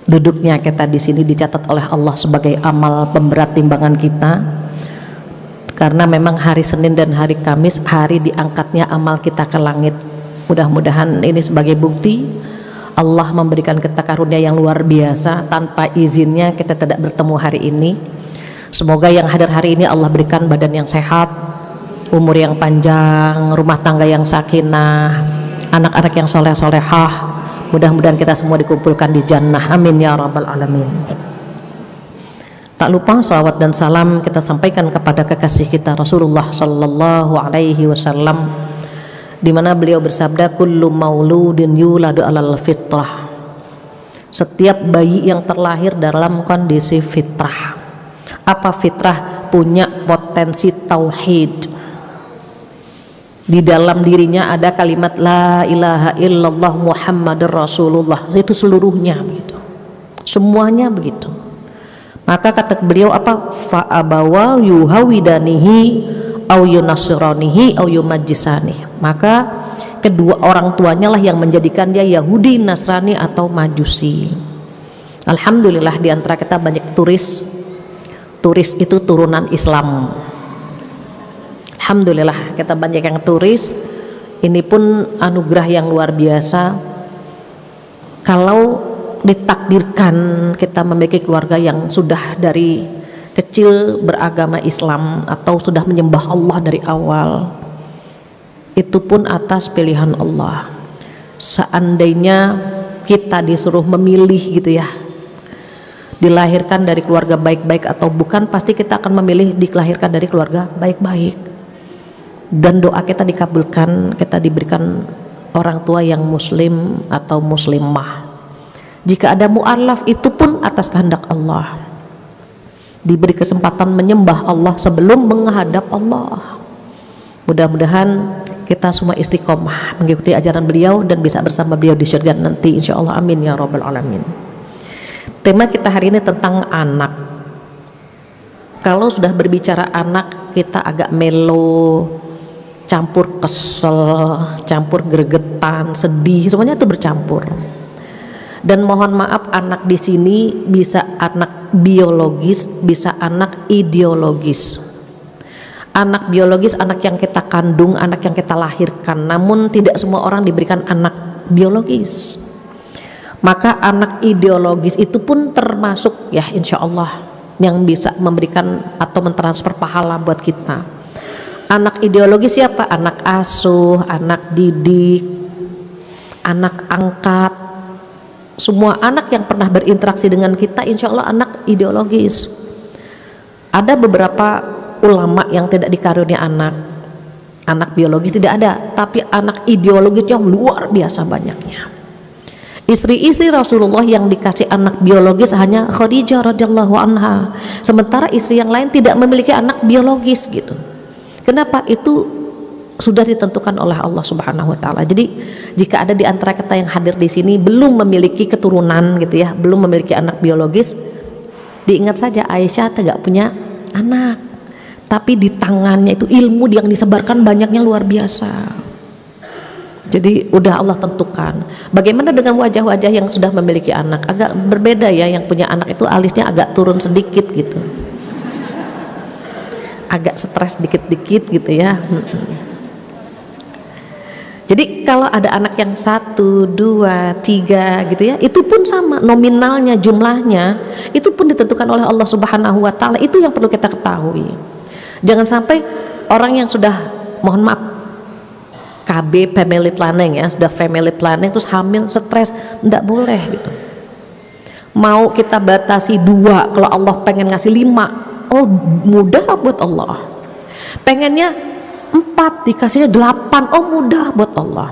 Duduknya kita di sini dicatat oleh Allah sebagai amal pemberat timbangan kita, karena memang hari Senin dan hari Kamis hari diangkatnya amal kita ke langit. Mudah-mudahan ini sebagai bukti Allah memberikan kita karunia yang luar biasa. Tanpa izinnya kita tidak bertemu hari ini. Semoga yang hadir hari ini Allah berikan badan yang sehat, umur yang panjang, rumah tangga yang sakinah, anak-anak yang soleh-solehah. Mudah-mudahan kita semua dikumpulkan di jannah, amin ya rabbal alamin. Tak lupa salawat dan salam kita sampaikan kepada kekasih kita Rasulullah sallallahu alaihi wasallam, di mana beliau bersabda, kullu mauludin yuladu alal fitrah. Setiap bayi yang terlahir dalam kondisi fitrah. Apa fitrah? Punya potensi tauhid. Di dalam dirinya ada kalimat la ilaha illallah Muhammadur Rasulullah. Itu seluruhnya begitu. Semuanya begitu. Maka kata beliau apa? Fa abawa yuhawidanihi au yunasranihi au yumajjisani. Maka kedua orang tuanya lah yang menjadikan dia Yahudi, Nasrani atau Majusi. Alhamdulillah di antara kita banyak turis. Turis itu turunan Islam. Alhamdulillah kita banyak yang turis. Ini pun anugerah yang luar biasa. Kalau ditakdirkan kita memiliki keluarga yang sudah dari kecil beragama Islam atau sudah menyembah Allah dari awal, itu pun atas pilihan Allah. Seandainya kita disuruh memilih gitu ya, dilahirkan dari keluarga baik-baik atau bukan, pasti kita akan memilih dilahirkan dari keluarga baik-baik. Dan doa kita dikabulkan, kita diberikan orang tua yang muslim atau muslimah. Jika ada mu'alaf, itu pun atas kehendak Allah. Diberi kesempatan menyembah Allah sebelum menghadap Allah. Mudah-mudahan kita semua istiqomah mengikuti ajaran beliau dan bisa bersama beliau di surga nanti, insya Allah, amin ya rabbal alamin. Tema kita hari ini tentang anak. Kalau sudah berbicara anak, kita agak melo, campur kesel, campur gregetan, sedih, semuanya itu bercampur. Dan mohon maaf, anak di sini bisa anak biologis, bisa anak ideologis. Anak biologis, anak yang kita kandung, anak yang kita lahirkan. Namun tidak semua orang diberikan anak biologis. Maka anak ideologis itu pun termasuk ya insya Allah yang bisa memberikan atau mentransfer pahala buat kita. Anak ideologis siapa? Anak asuh, anak didik, anak angkat. Semua anak yang pernah berinteraksi dengan kita insya Allah anak ideologis. Ada beberapa ulama yang tidak dikarunia anak biologis tidak ada, tapi anak ideologis yang luar biasa banyaknya. Istri-istri Rasulullah yang dikasih anak biologis hanya Khadijah radhiyallahu anha, sementara istri yang lain tidak memiliki anak biologis gitu. Kenapa? Itu sudah ditentukan oleh Allah Subhanahu wa taala. Jadi jika ada di antara kita yang hadir di sini belum memiliki keturunan gitu ya, belum memiliki anak biologis, diingat saja Aisyah tidak punya anak. Tapi di tangannya itu ilmu yang disebarkan banyaknya luar biasa. Jadi udah Allah tentukan. Bagaimana dengan wajah-wajah yang sudah memiliki anak? Agak berbeda ya, yang punya anak itu alisnya agak turun sedikit gitu. Agak stres dikit-dikit gitu ya. Jadi kalau ada anak yang 1, 2, 3 gitu ya, itu pun sama nominalnya, jumlahnya itu pun ditentukan oleh Allah Subhanahu wa taala. Itu yang perlu kita ketahui. Jangan sampai orang yang sudah, mohon maaf, KB family planning ya, sudah family planning terus hamil stres, enggak boleh gitu. Mau kita batasi 2, kalau Allah pengen ngasih 5, oh mudah buat Allah. Pengennya 4 dikasihnya 8, oh mudah buat Allah.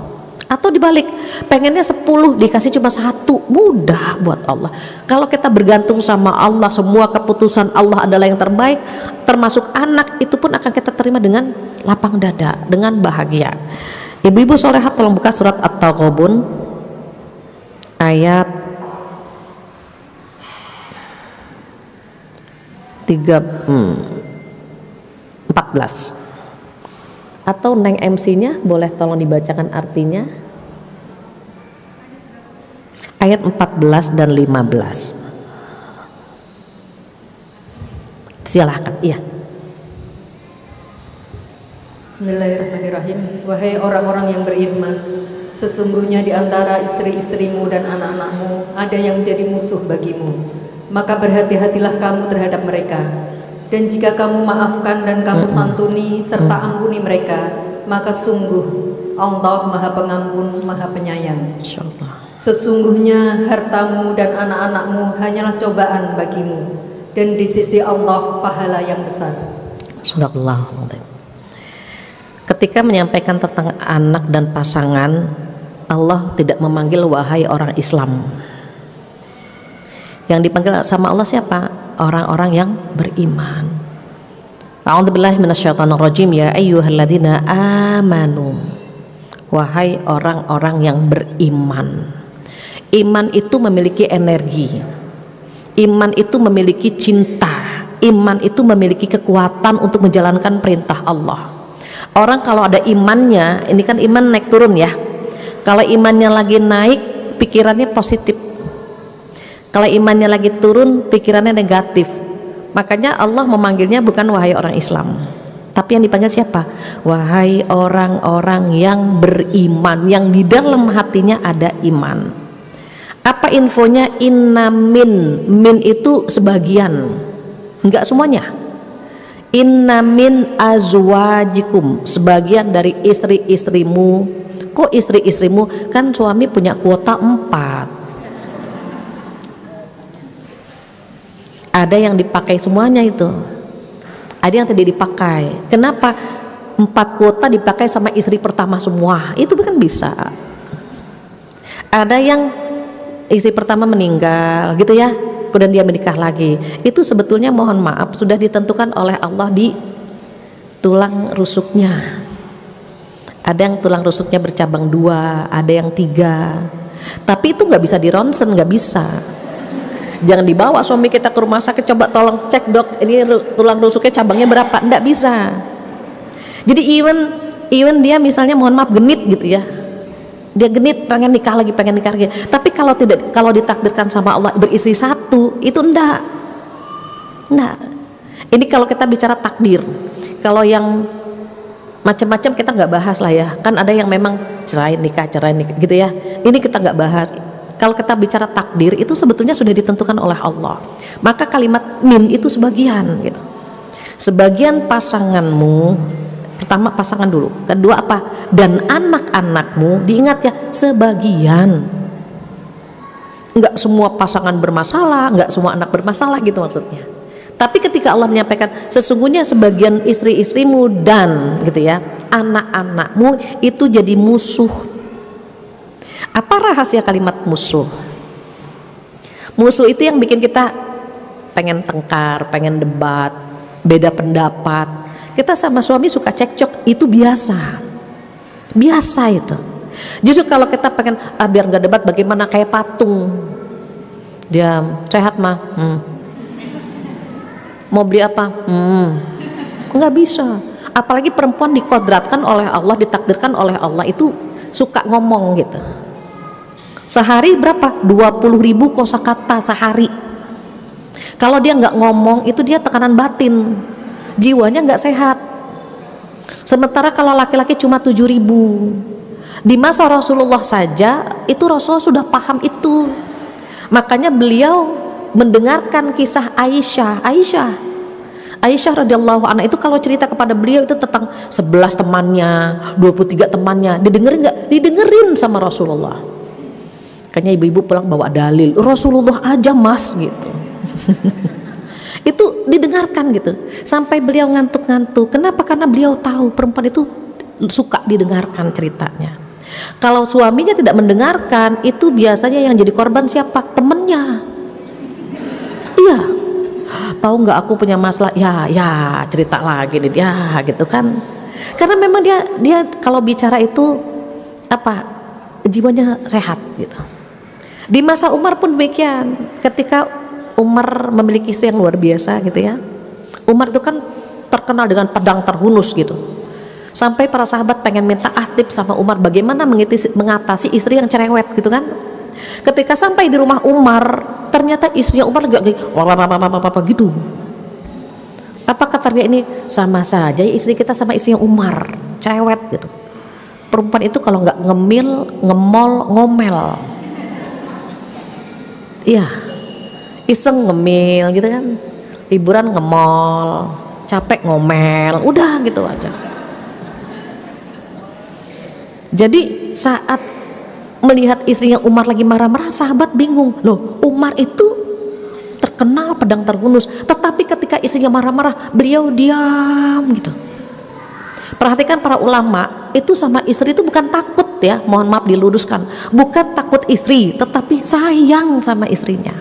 Atau dibalik, pengennya 10 dikasih cuma 1, mudah buat Allah. Kalau kita bergantung sama Allah, semua keputusan Allah adalah yang terbaik, termasuk anak, itu pun akan kita terima dengan lapang dada, dengan bahagia. Ibu-ibu solehat tolong buka surat At-Taghabun ayat 14. Atau Neng MC-nya boleh tolong dibacakan artinya. ayat 14 dan 15. Silahkan. Iya. Bismillahirrahmanirrahim. Wahai orang-orang yang beriman, sesungguhnya di antara istri-istrimu dan anak-anakmu ada yang menjadi musuh bagimu. Maka berhati-hatilah kamu terhadap mereka. Dan jika kamu maafkan dan kamu santuni serta ampuni mereka, maka sungguh Allah Maha Pengampun, Maha Penyayang. Insyaallah. Sesungguhnya hartamu dan anak-anakmu hanyalah cobaan bagimu, dan di sisi Allah pahala yang besar. Sadaqallahu. Ketika menyampaikan tentang anak dan pasangan, Allah tidak memanggil wahai orang Islam. Yang dipanggil sama Allah siapa? Orang-orang yang beriman. A'udzubillahi minasyaitonirrajim. Ya ayyuhalladzina amanu. Wahai orang-orang yang beriman. Iman itu memiliki energi. Iman itu memiliki cinta. Iman itu memiliki kekuatan untuk menjalankan perintah Allah. Orang kalau ada imannya, ini kan iman naik turun ya. Kalau imannya lagi naik, pikirannya positif. Kalau imannya lagi turun, pikirannya negatif. Makanya Allah memanggilnya bukan wahai orang Islam, tapi yang dipanggil siapa? Wahai orang-orang yang beriman, yang di dalam hatinya ada iman. Apa infonya? Inna min itu sebagian, enggak semuanya. Inna min azwajikum, sebagian dari istri-istrimu. Kok istri-istrimu? Kan suami punya kuota 4. Ada yang dipakai semuanya itu, ada yang tidak dipakai. Kenapa? 4 kuota dipakai sama istri pertama semua, itu bukan bisa. Ada yang istri pertama meninggal gitu ya, kemudian dia menikah lagi. Itu sebetulnya mohon maaf sudah ditentukan oleh Allah di tulang rusuknya. Ada yang tulang rusuknya bercabang 2, ada yang 3. Tapi itu nggak bisa dironsen, nggak bisa. Jangan dibawa suami kita ke rumah sakit, coba tolong cek dok, ini tulang rusuknya cabangnya berapa, nggak bisa. Jadi even dia misalnya mohon maaf genit gitu ya, dia genit pengen nikah lagi. Tapi kalau ditakdirkan sama Allah beristri 1, itu enggak. Ini kalau kita bicara takdir. Kalau yang macam-macam kita nggak bahas lah ya, kan ada yang memang cerai nikah gitu ya. Ini kita nggak bahas. Kalau kita bicara takdir itu sebetulnya sudah ditentukan oleh Allah. Maka kalimat min itu sebagian gitu. Sebagian pasanganmu, pertama pasangan dulu, kedua apa? Dan anak-anakmu, diingat ya, sebagian. Enggak semua pasangan bermasalah, enggak semua anak bermasalah gitu maksudnya. Tapi ketika Allah menyampaikan sesungguhnya sebagian istri-istrimu dan gitu ya, anak-anakmu itu jadi musuh. Apa rahasia kalimat musuh? Musuh itu yang bikin kita pengen tengkar, pengen debat, beda pendapat. Kita sama suami suka cekcok, itu biasa itu. Justru kalau kita pengen biar nggak debat, bagaimana kayak patung, dia sehat mah, mau beli apa, nggak bisa. Apalagi perempuan dikodratkan oleh Allah, ditakdirkan oleh Allah itu suka ngomong gitu. Sehari berapa? 20.000 kosakata sehari. Kalau dia nggak ngomong, itu dia tekanan batin, jiwanya nggak sehat. Sementara kalau laki-laki cuma 7.000. Di masa Rasulullah saja itu Rasulullah sudah paham itu. Makanya beliau mendengarkan kisah Aisyah radhiyallahu anha itu, kalau cerita kepada beliau itu tentang 11 temannya, 23 temannya, didengerin nggak? Didengerin sama Rasulullah. Kayaknya ibu-ibu pulang bawa dalil, Rasulullah aja mas gitu. Itu didengarkan gitu sampai beliau ngantuk-ngantuk. Kenapa? Karena beliau tahu perempuan itu suka didengarkan ceritanya. Kalau suaminya tidak mendengarkan, itu biasanya yang jadi korban siapa? Temennya. Iya, tahu nggak aku punya masalah, ya cerita lagi nih ya gitu kan. Karena memang dia kalau bicara itu apa, jiwanya sehat gitu. Di masa Umar pun demikian. Ketika Umar memiliki istri yang luar biasa gitu ya, Umar itu kan terkenal dengan pedang terhunus gitu. Sampai para sahabat pengen minta tips sama Umar bagaimana mengatasi istri yang cerewet gitu kan. Ketika sampai di rumah Umar, ternyata istrinya Umar lagi apa gitu. Apa kata dia, ini sama saja istri kita sama istrinya Umar, cewek gitu. Perempuan itu kalau nggak ngemil, ngemol, ngomel. Iya, iseng ngemil gitu kan, liburan ngemol, capek ngomel, udah gitu aja. Jadi saat melihat istrinya Umar lagi marah-marah, sahabat bingung, loh Umar itu terkenal pedang terhunus, tetapi ketika istrinya marah-marah beliau diam gitu. Perhatikan para ulama itu sama istri itu bukan takut ya, mohon maaf diluruskan, bukan takut istri, tetapi sayang sama istrinya.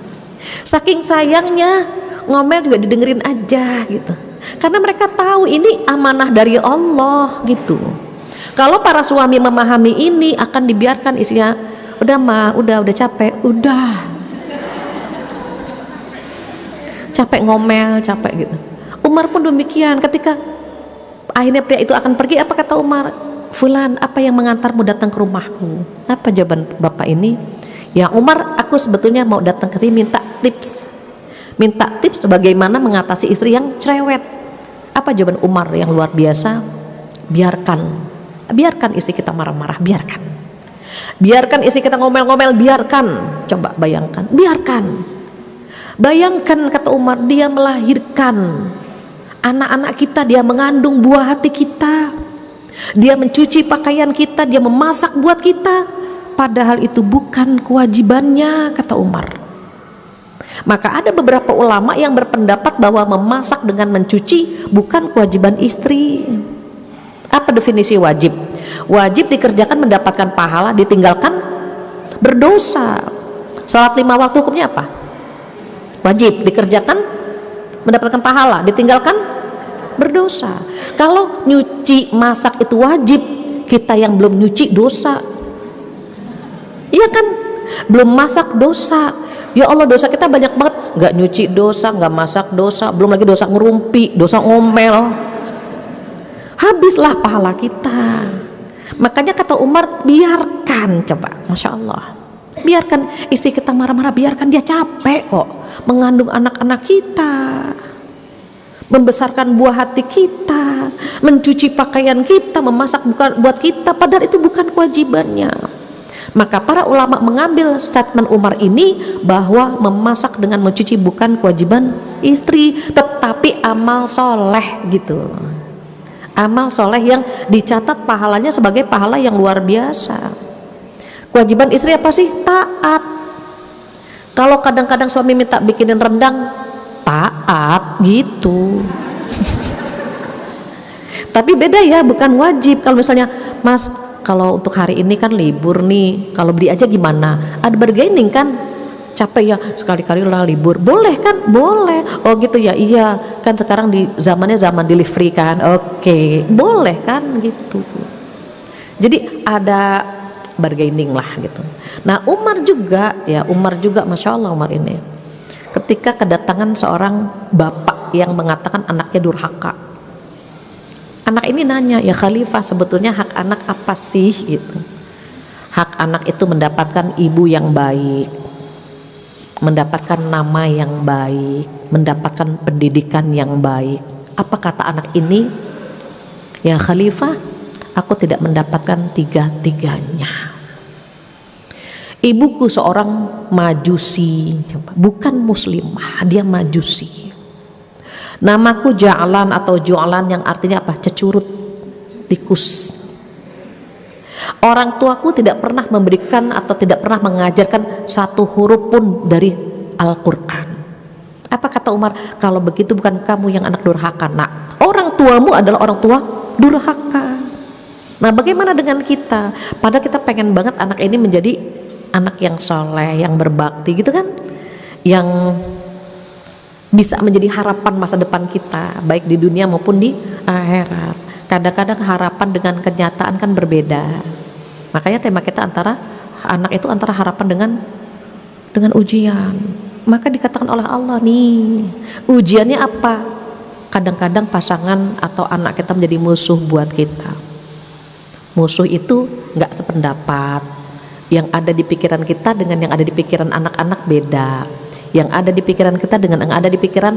Saking sayangnya ngomel juga didengerin aja gitu, karena mereka tahu ini amanah dari Allah gitu. Kalau para suami memahami ini, akan dibiarkan istrinya, udah mah, udah capek, udah capek ngomel, capek gitu. Umar pun demikian. Ketika akhirnya pria itu akan pergi, apa kata Umar? Fulan, apa yang mengantarmu datang ke rumahku? Apa jawaban bapak ini? Ya Umar, aku sebetulnya mau datang ke sini minta tips bagaimana mengatasi istri yang cerewet. Apa jawaban Umar yang luar biasa? Biarkan istri kita marah-marah, biarkan istri kita ngomel-ngomel, biarkan. Coba bayangkan, bayangkan kata Umar, dia melahirkan anak-anak kita, dia mengandung buah hati kita, dia mencuci pakaian kita, dia memasak buat kita, padahal itu bukan kewajibannya, kata Umar. Maka ada beberapa ulama yang berpendapat bahwa memasak dengan mencuci bukan kewajiban istri. Apa definisi wajib? Wajib dikerjakan mendapatkan pahala, ditinggalkan berdosa. Salat 5 waktu hukumnya apa? Wajib dikerjakan mendapatkan pahala, ditinggalkan berdosa. Kalau nyuci masak itu wajib, kita yang belum nyuci dosa. Iya kan? Belum masak dosa. Ya Allah, dosa kita banyak banget. Nggak nyuci dosa, nggak masak dosa, belum lagi dosa ngerumpi, dosa ngomel. Habislah pahala kita. Makanya kata Umar, biarkan, coba, Masya Allah, biarkan istri kita marah-marah, biarkan, dia capek kok mengandung anak-anak kita, membesarkan buah hati kita, mencuci pakaian kita, memasak bukan buat kita, padahal itu bukan kewajibannya. Maka para ulama mengambil statement Umar ini bahwa memasak dengan mencuci bukan kewajiban istri, tetapi amal soleh gitu. Amal soleh yang dicatat pahalanya sebagai pahala yang luar biasa. Kewajiban istri apa sih? Taat. Kalau kadang-kadang suami minta bikinin rendang, taat gitu. Tapi beda ya, bukan wajib. Kalau misalnya, Mas, kalau untuk hari ini kan libur nih, kalau beli aja gimana? Ada bargaining kan? Capek ya, sekali-kali lah libur, boleh kan? Boleh. Oh gitu ya, iya kan sekarang di zamannya zaman delivery kan, oke, boleh kan gitu. Jadi ada bargaining lah gitu. Nah Umar juga Masya Allah, Umar ini ketika kedatangan seorang bapak yang mengatakan anaknya durhaka, anak ini nanya, ya Khalifah, sebetulnya hak anak apa sih gitu? Hak anak itu mendapatkan ibu yang baik, mendapatkan nama yang baik, mendapatkan pendidikan yang baik. Apa kata anak ini? Ya Khalifah, aku tidak mendapatkan tiga-tiganya. Ibuku seorang majusi, bukan muslimah, dia majusi. Namaku Ja'lan atau Ju'lan yang artinya apa? Cecurut, tikus. Orang tuaku tidak pernah memberikan atau tidak pernah mengajarkan satu huruf pun dari Al-Quran. Apa kata Umar? Kalau begitu bukan kamu yang anak durhaka, nak. Orang tuamu adalah orang tua durhaka. Nah bagaimana dengan kita? Padahal kita pengen banget anak ini menjadi anak yang soleh, yang berbakti gitu kan, yang bisa menjadi harapan masa depan kita, baik di dunia maupun di akhirat. Kadang-kadang harapan dengan kenyataan kan berbeda. Makanya tema kita antara anak itu antara harapan dengan ujian. Maka dikatakan oleh Allah nih, ujiannya apa? Kadang-kadang pasangan atau anak kita menjadi musuh buat kita. Musuh itu nggak sependapat, Yang ada di pikiran kita dengan yang ada di pikiran anak-anak beda. Yang ada di pikiran kita dengan yang ada di pikiran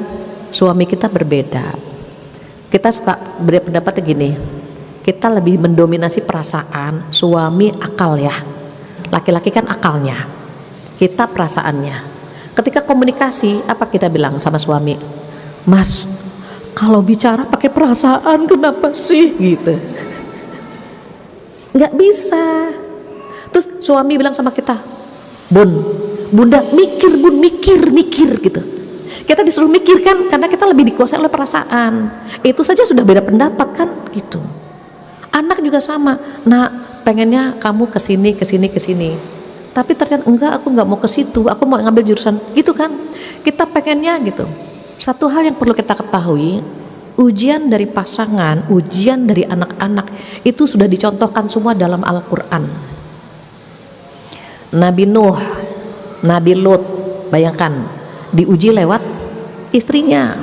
suami kita berbeda. Kita suka berpendapat gini, kita lebih mendominasi perasaan, suami akal ya. Laki-laki kan akalnya, kita perasaannya. Ketika komunikasi, apa kita bilang sama suami? Mas, kalau bicara pakai perasaan kenapa sih? Gitu. Nggak bisa. Terus suami bilang sama kita, Bunda mikir bun, mikir gitu. Kita disuruh mikir kan, karena kita lebih dikuasai oleh perasaan. Itu saja sudah beda pendapat kan, gitu. Anak juga sama. Nah, pengennya kamu kesini. Tapi ternyata enggak, aku nggak mau ke situ. Aku mau ngambil jurusan, gitu kan? Kita pengennya gitu. Satu hal yang perlu kita ketahui, ujian dari pasangan, ujian dari anak-anak itu sudah dicontohkan semua dalam Al-Quran. Nabi Nuh, Nabi Lut, bayangkan diuji lewat istrinya.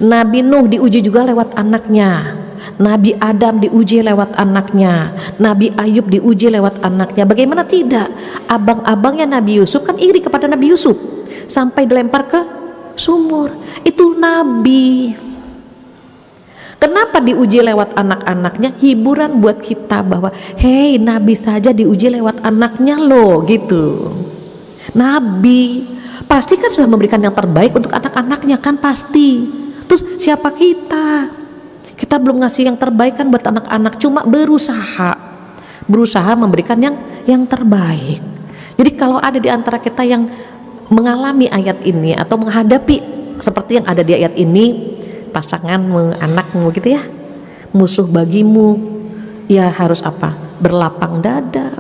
Nabi Nuh diuji juga lewat anaknya. Nabi Adam diuji lewat anaknya. Nabi Ayub diuji lewat anaknya. Bagaimana tidak? Abang-abangnya Nabi Yusuf kan iri kepada Nabi Yusuf sampai dilempar ke sumur. Itu Nabi. Kenapa diuji lewat anak-anaknya? Hiburan buat kita bahwa hei, Nabi saja diuji lewat anaknya loh, gitu. Nabi pasti kan sudah memberikan yang terbaik untuk anak-anaknya kan, pasti. Terus siapa kita? Kita belum ngasih yang terbaik kan buat anak-anak, cuma berusaha memberikan yang terbaik. Jadi kalau ada di antara kita yang mengalami ayat ini atau menghadapi seperti yang ada di ayat ini, pasanganmu, anakmu gitu ya, musuh bagimu, ya harus apa? Berlapang dada.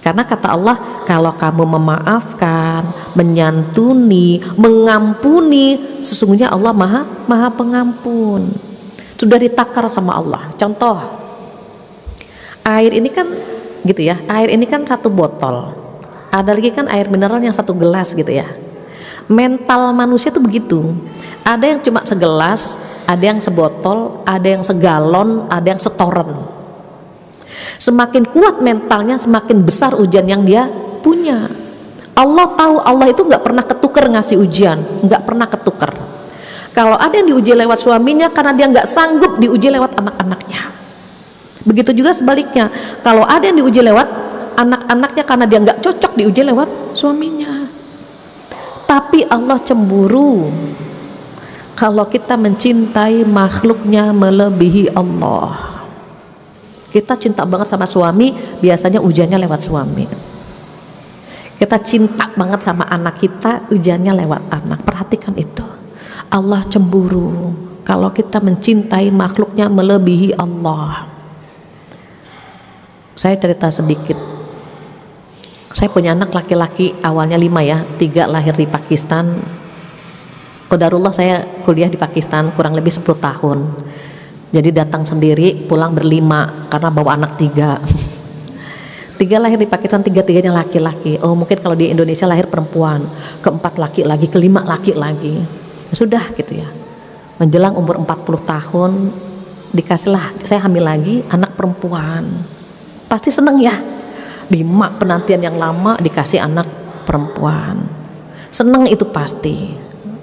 Karena kata Allah, kalau kamu memaafkan, menyantuni, mengampuni, sesungguhnya Allah maha pengampun. Sudah ditakar sama Allah. Contoh, air ini kan gitu ya, air ini kan satu botol, ada lagi kan air mineral yang satu gelas gitu ya. Mental manusia tuh begitu, ada yang cuma segelas, ada yang sebotol, ada yang segalon, ada yang setoren. Semakin kuat mentalnya, semakin besar ujian yang dia punya. Allah tahu, Allah itu nggak pernah ketuker ngasih ujian, nggak pernah ketuker. Kalau ada yang diuji lewat suaminya karena dia nggak sanggup, diuji lewat anak-anaknya. Begitu juga sebaliknya, kalau ada yang diuji lewat anak-anaknya karena dia nggak cocok, diuji lewat suaminya. Tapi Allah cemburu kalau kita mencintai makhluknya melebihi Allah. Kita cinta banget sama suami, biasanya ujiannya lewat suami. Kita cinta banget sama anak kita, ujiannya lewat anak. Perhatikan itu. Allah cemburu kalau kita mencintai makhluknya melebihi Allah. Saya cerita sedikit. Saya punya anak laki-laki, awalnya 5 ya, 3 lahir di Pakistan. Qadarullah saya kuliah di Pakistan kurang lebih 10 tahun. Jadi datang sendiri, pulang ber5 karena bawa anak 3. 3 lahir di Pakistan, 3-3-nya laki-laki. Oh mungkin kalau di Indonesia lahir perempuan, keempat laki lagi, kelima laki lagi. Sudah gitu ya. Menjelang umur 40 tahun dikasihlah, saya hamil lagi anak perempuan. Pasti seneng ya. 5 penantian yang lama dikasih anak perempuan. Seneng itu pasti.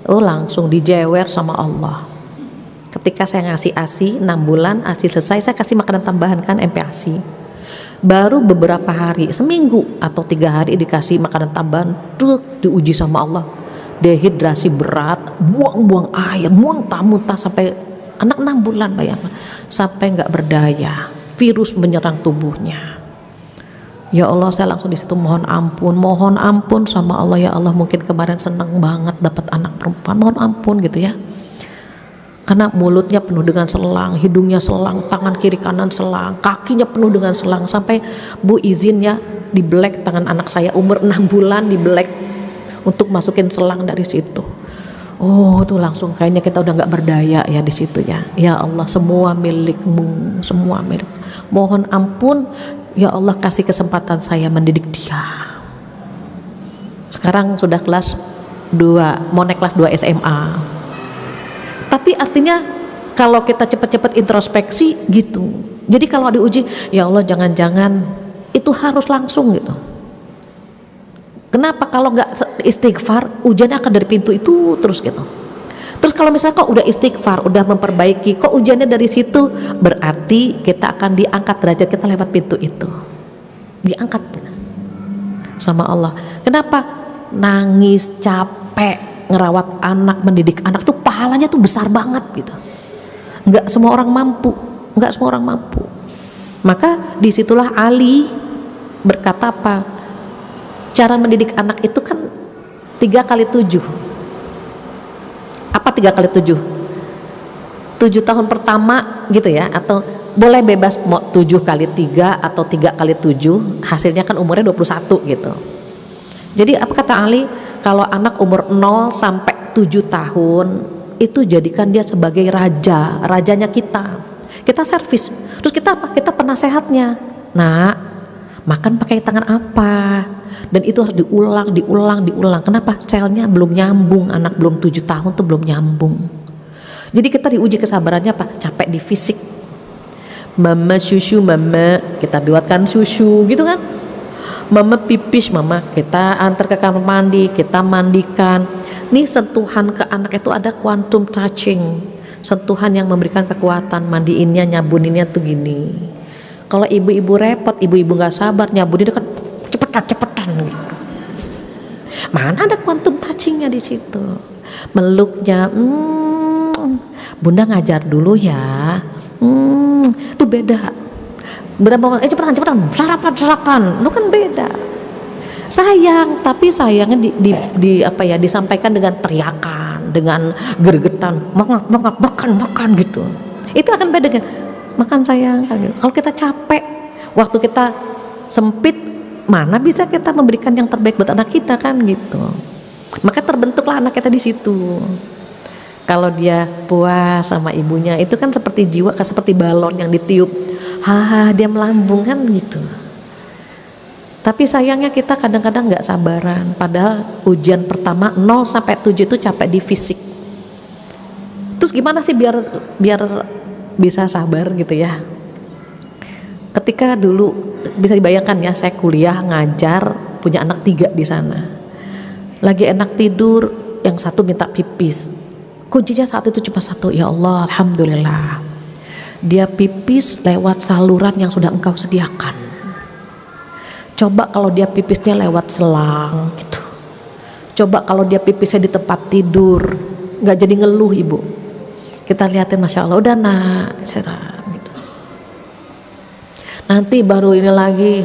Oh langsung dijewer sama Allah. Ketika saya ngasih ASI 6 bulan, ASI selesai, saya kasih makanan tambahan kan, MPASI. Baru beberapa hari, seminggu atau 3 hari dikasih makanan tambahan, diuji sama Allah. Dehidrasi berat, buang-buang air, muntah-muntah sampai anak 6 bulan, bayangkan, sampai nggak berdaya, virus menyerang tubuhnya. Ya Allah, saya langsung di situ mohon ampun sama Allah. Ya Allah, mungkin kemarin senang banget dapat anak perempuan, mohon ampun gitu ya. Karena mulutnya penuh dengan selang, hidungnya selang, tangan kiri kanan selang, kakinya penuh dengan selang, sampai Bu izin ya dibelek tangan anak saya umur 6 bulan, dibelek untuk masukin selang dari situ. Oh tuh langsung kayaknya kita udah nggak berdaya ya di situ ya. Ya Allah, semua milikmu, semua milik. Mohon ampun ya Allah, kasih kesempatan saya mendidik dia. Sekarang sudah kelas 2, mau naik kelas 2 SMA. Tapi artinya kalau kita cepat-cepat introspeksi gitu. Jadi kalau diuji, ya Allah jangan-jangan itu harus langsung gitu. Kenapa? Kalau nggak istighfar, ujiannya akan dari pintu itu terus gitu. Terus kalau misalnya kok udah istighfar, udah memperbaiki, kok ujiannya dari situ, berarti kita akan diangkat derajat kita lewat pintu itu, diangkat sama Allah. Kenapa? Nangis, capek, ngerawat anak, mendidik anak tuh pahalanya tuh besar banget gitu. Nggak semua orang mampu, nggak semua orang mampu. Maka disitulah Ali berkata apa? Cara mendidik anak itu kan 3x7. Apa 3x7? 7 tahun pertama gitu ya, atau boleh bebas mau 7x3 atau 3x7, hasilnya kan umurnya 21 gitu. Jadi apa kata Ali? Kalau anak umur 0 sampai 7 tahun itu jadikan dia sebagai raja, rajanya kita. Kita servis. Terus kita apa? Kita penasehatnya. Nah, makan pakai tangan apa? Dan itu harus diulang. Kenapa? Selnya belum nyambung, anak belum 7 tahun tuh belum nyambung. Jadi kita diuji kesabarannya apa? Capek di fisik. Mama susu, mama kita buatkan susu gitu kan. Mama pipis, mama kita antar ke kamar mandi, kita mandikan. Nih sentuhan ke anak itu ada quantum touching, sentuhan yang memberikan kekuatan. Mandiinnya, nyabuninnya tuh gini. Kalau ibu-ibu repot, ibu-ibu nggak sabar nyabunin kan cepetan gitu. Mana ada quantum touchingnya di situ? Meluknya, bunda ngajar dulu ya. Itu beda. Berapa? Cepetan, sarapan. Itu kan beda. Sayang, tapi sayangnya disampaikan dengan teriakan, dengan gergetan, makan gitu. Itu akan beda dengan makan sayang kan gitu. Kalau kita capek, waktu kita sempit, mana bisa kita memberikan yang terbaik buat anak kita kan gitu. Maka terbentuklah anak kita di situ. Kalau dia puas sama ibunya, itu kan seperti jiwa, kan seperti balon yang ditiup. Dia melambung kan gitu. Tapi sayangnya kita kadang-kadang nggak sabaran. Padahal ujian pertama 0 sampai 7 itu capek di fisik. Terus gimana sih biar bisa sabar gitu ya? Ketika dulu bisa dibayangkan ya, saya kuliah ngajar, punya anak 3 di sana. Lagi enak tidur, yang satu minta pipis. Kuncinya saat itu cuma satu, ya Allah, alhamdulillah. Dia pipis lewat saluran yang sudah engkau sediakan. Coba kalau dia pipisnya lewat selang gitu. Coba kalau dia pipisnya di tempat tidur, nggak jadi ngeluh ibu. Kita lihatin, masya Allah, udah nak, serah gitu. Nanti baru ini lagi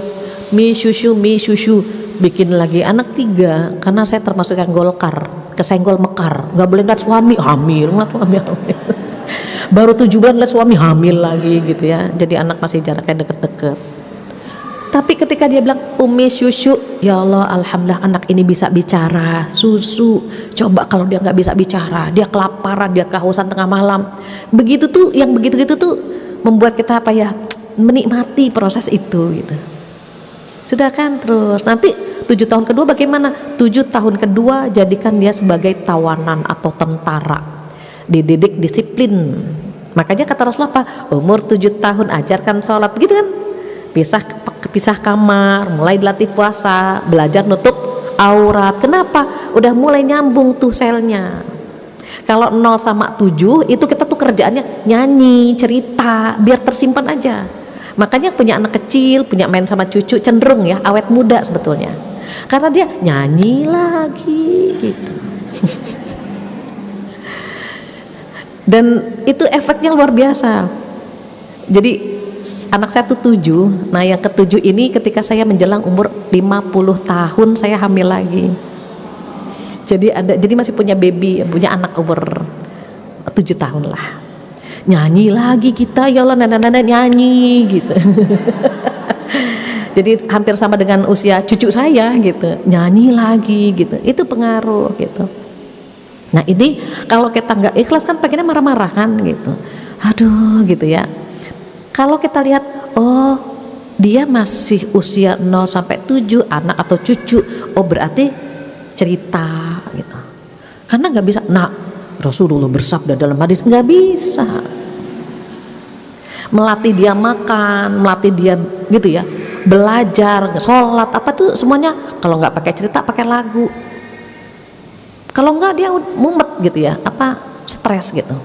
mie susu, bikin lagi anak 3, karena saya termasuk yang golkar, kesenggol mekar, nggak boleh ngeliat suami hamil. Baru 7 bulan lihat suami hamil lagi gitu ya. Jadi anak masih jaraknya deket-deket. Tapi ketika dia bilang umi susu, ya Allah, alhamdulillah anak ini bisa bicara, susu. Coba kalau dia nggak bisa bicara, dia kelaparan, dia kehausan tengah malam. Begitu tuh, yang begitu-gitu tuh membuat kita apa ya, menikmati proses itu gitu. Sudah kan, terus nanti 7 tahun kedua bagaimana? 7 tahun kedua jadikan dia sebagai tawanan atau tentara. Dididik disiplin. Makanya kata Rasulullah apa? Umur 7 tahun ajarkan sholat, gitu kan? Pisah kamar, mulai dilatih puasa, belajar nutup aurat. Kenapa? Udah mulai nyambung tuh selnya. Kalau 0 sama 7 itu kita tuh kerjaannya nyanyi, cerita, biar tersimpan aja. Makanya punya anak kecil, punya main sama cucu cenderung ya awet muda sebetulnya. Karena dia nyanyi lagi gitu. Dan itu efeknya luar biasa. Jadi anak saya tuh 7. Nah yang ke-7 ini ketika saya menjelang umur 50 tahun saya hamil lagi. Jadi masih punya baby, punya anak umur 7 tahun lah. Nyanyi lagi kita, ya Allah, nenek-nenek nyanyi gitu. Jadi hampir sama dengan usia cucu saya gitu. Nyanyi lagi gitu. Itu pengaruh gitu. Nah ini kalau kita nggak ikhlas kan pengennya marah-marah kan gitu. Aduh gitu ya. Kalau kita lihat, oh dia masih usia 0 sampai 7, anak atau cucu, oh berarti cerita gitu. Karena nggak bisa, nah Rasulullah bersabda dalam hadis, nggak bisa. Melatih dia makan, melatih dia gitu ya. belajar, sholat, apa tuh semuanya kalau nggak pakai cerita pakai lagu. Kalau nggak dia mumet gitu ya, apa stres gitu.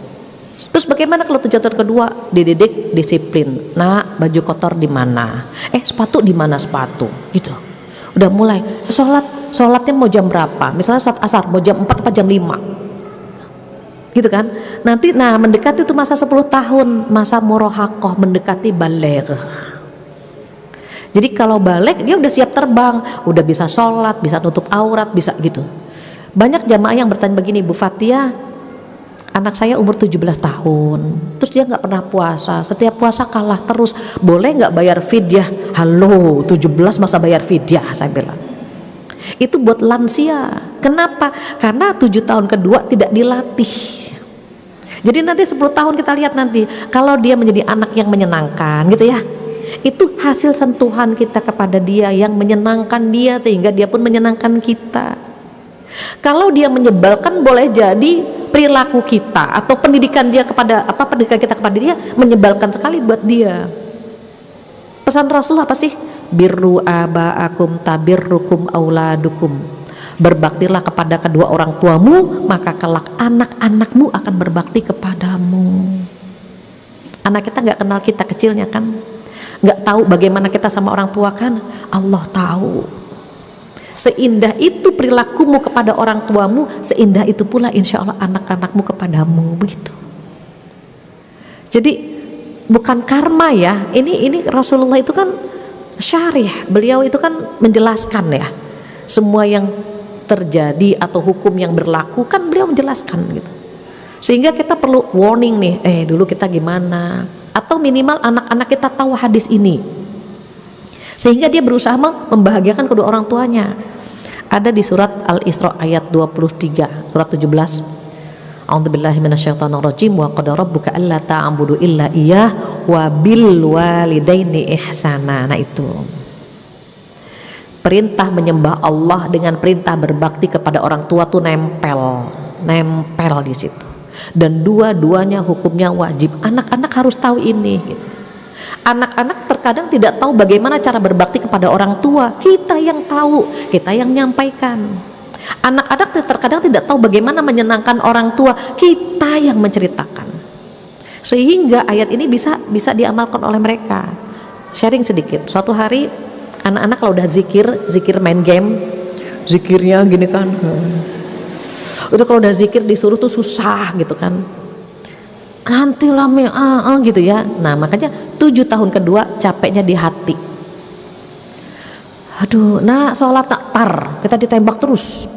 Terus bagaimana kalau tujuan kedua dididik disiplin. Nah, baju kotor di mana? Sepatu di mana sepatu? Gitu. Udah mulai sholatnya mau jam berapa? Misalnya sholat asar mau jam 4 atau jam 5. Gitu kan? Nanti mendekati itu masa 10 tahun, masa murahakoh, mendekati baligh. Jadi kalau balik dia udah siap terbang, udah bisa sholat, bisa nutup aurat, bisa gitu. Banyak jamaah yang bertanya begini, Bu Fatia, anak saya umur 17 tahun, terus dia nggak pernah puasa, setiap puasa kalah terus, boleh nggak bayar fidyah? Halo, 17 masa bayar fidyah? Saya bilang itu buat lansia. Kenapa? Karena 7 tahun kedua tidak dilatih. Jadi nanti 10 tahun kita lihat nanti kalau dia menjadi anak yang menyenangkan gitu ya, itu hasil sentuhan kita kepada dia yang menyenangkan dia sehingga dia pun menyenangkan kita. Kalau dia menyebalkan, boleh jadi perilaku kita atau pendidikan kita kepada dia menyebalkan sekali buat dia. Pesan Rasul apa sih? Birru aba'akum tabirrukum auladukum. Berbaktilah kepada kedua orang tuamu, maka kelak anak-anakmu akan berbakti kepadamu. Anak kita nggak kenal kita kecilnya kan, nggak tahu bagaimana kita sama orang tua kan, Allah tahu. Seindah itu perilakumu kepada orang tuamu, seindah itu pula insya Allah anak-anakmu kepadamu, begitu. Jadi bukan karma ya, ini Rasulullah itu kan syarih, beliau itu kan menjelaskan ya, semua yang terjadi atau hukum yang berlaku kan beliau menjelaskan gitu. Sehingga kita perlu warning nih, dulu kita gimana, atau minimal anak-anak kita tahu hadis ini, sehingga dia berusaha membahagiakan kedua orang tuanya. Ada di surat Al-Isra ayat 23, surat 17. A'udzubillahi minasyaitonirrajim, wa qad rabbuka alla ta'budu illa iyyah wa bil walidaini ihsana. Nah itu perintah menyembah Allah dengan perintah berbakti kepada orang tua tuh nempel di situ. Dan dua-duanya hukumnya wajib. Anak-anak harus tahu ini gitu. Anak-anak terkadang tidak tahu bagaimana cara berbakti kepada orang tua. Kita yang tahu, kita yang nyampaikan. Anak-anak terkadang tidak tahu bagaimana menyenangkan orang tua. Kita yang menceritakan. Sehingga ayat ini bisa diamalkan oleh mereka. Sharing sedikit. Suatu hari anak-anak kalau udah zikir main game, zikirnya gini kan. Itu kalau udah zikir disuruh tuh susah gitu kan. Nanti lah gitu ya. Nah makanya 7 tahun kedua capeknya di hati. Aduh, sholat tar kita ditembak terus.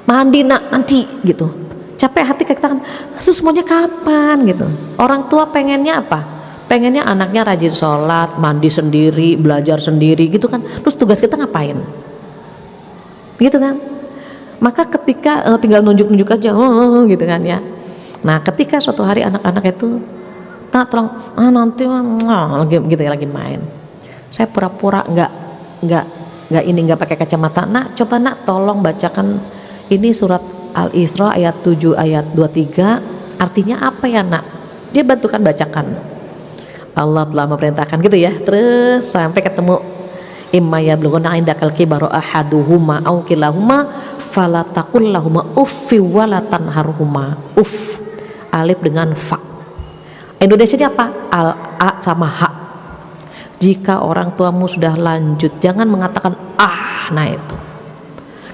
Mandi nanti gitu. Capek hati kita kan. Semuanya kapan gitu. Orang tua pengennya apa? Pengennya anaknya rajin sholat, mandi sendiri, belajar sendiri gitu kan. Terus tugas kita ngapain? Gitu kan. Maka ketika tinggal nunjuk-nunjuk aja gitu kan ya. Nah ketika suatu hari anak-anak itu tolong nanti gitu ya lagi main, saya pura-pura nggak pakai kacamata. Coba tolong bacakan ini surat Al-Isra ayat 7 ayat 23, artinya apa ya Dia bantukan bacakan. Allah telah memerintahkan gitu ya. Terus sampai ketemu imma yablughanna indakal kibaru ahaduhuma aw kilahuma fala taqul lahuma uffi wala tanharhuma. Uff, alif dengan fa. Indonesianya apa? A sama ha. Jika orang tuamu sudah lanjut, jangan mengatakan nah itu.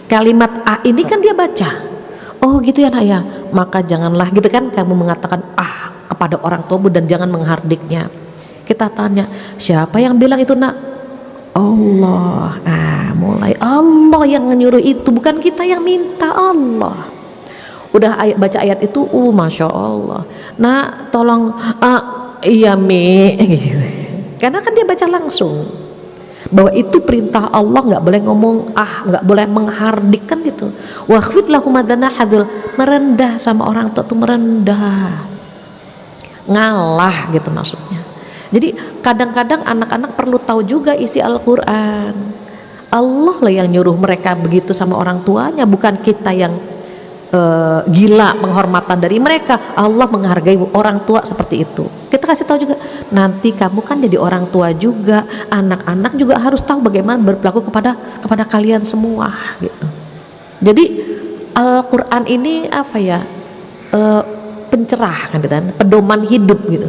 Kalimat ini kan dia baca. Oh gitu ya ya. Maka janganlah gitu kan kamu mengatakan kepada orang tuamu dan jangan menghardiknya. Kita tanya, siapa yang bilang itu Allah. Mulai Allah yang menyuruh itu, bukan kita yang minta. Allah udah baca ayat itu, masya Allah. Tolong iya mi gitu. Karena kan dia baca langsung bahwa itu perintah Allah, nggak boleh ngomong nggak boleh menghardikkan gitu. Wakhfid lahum hadul, merendah sama orang tua tuh merendah, ngalah gitu maksudnya. Jadi kadang-kadang anak-anak perlu tahu juga isi Al-Quran. Allah lah yang nyuruh mereka begitu sama orang tuanya, bukan kita yang gila penghormatan dari mereka. Allah menghargai orang tua seperti itu. Kita kasih tahu juga, nanti kamu kan jadi orang tua juga, anak-anak juga harus tahu bagaimana berperilaku kepada kalian semua gitu. Jadi Al-Quran ini apa ya, pencerah kan, pedoman hidup gitu.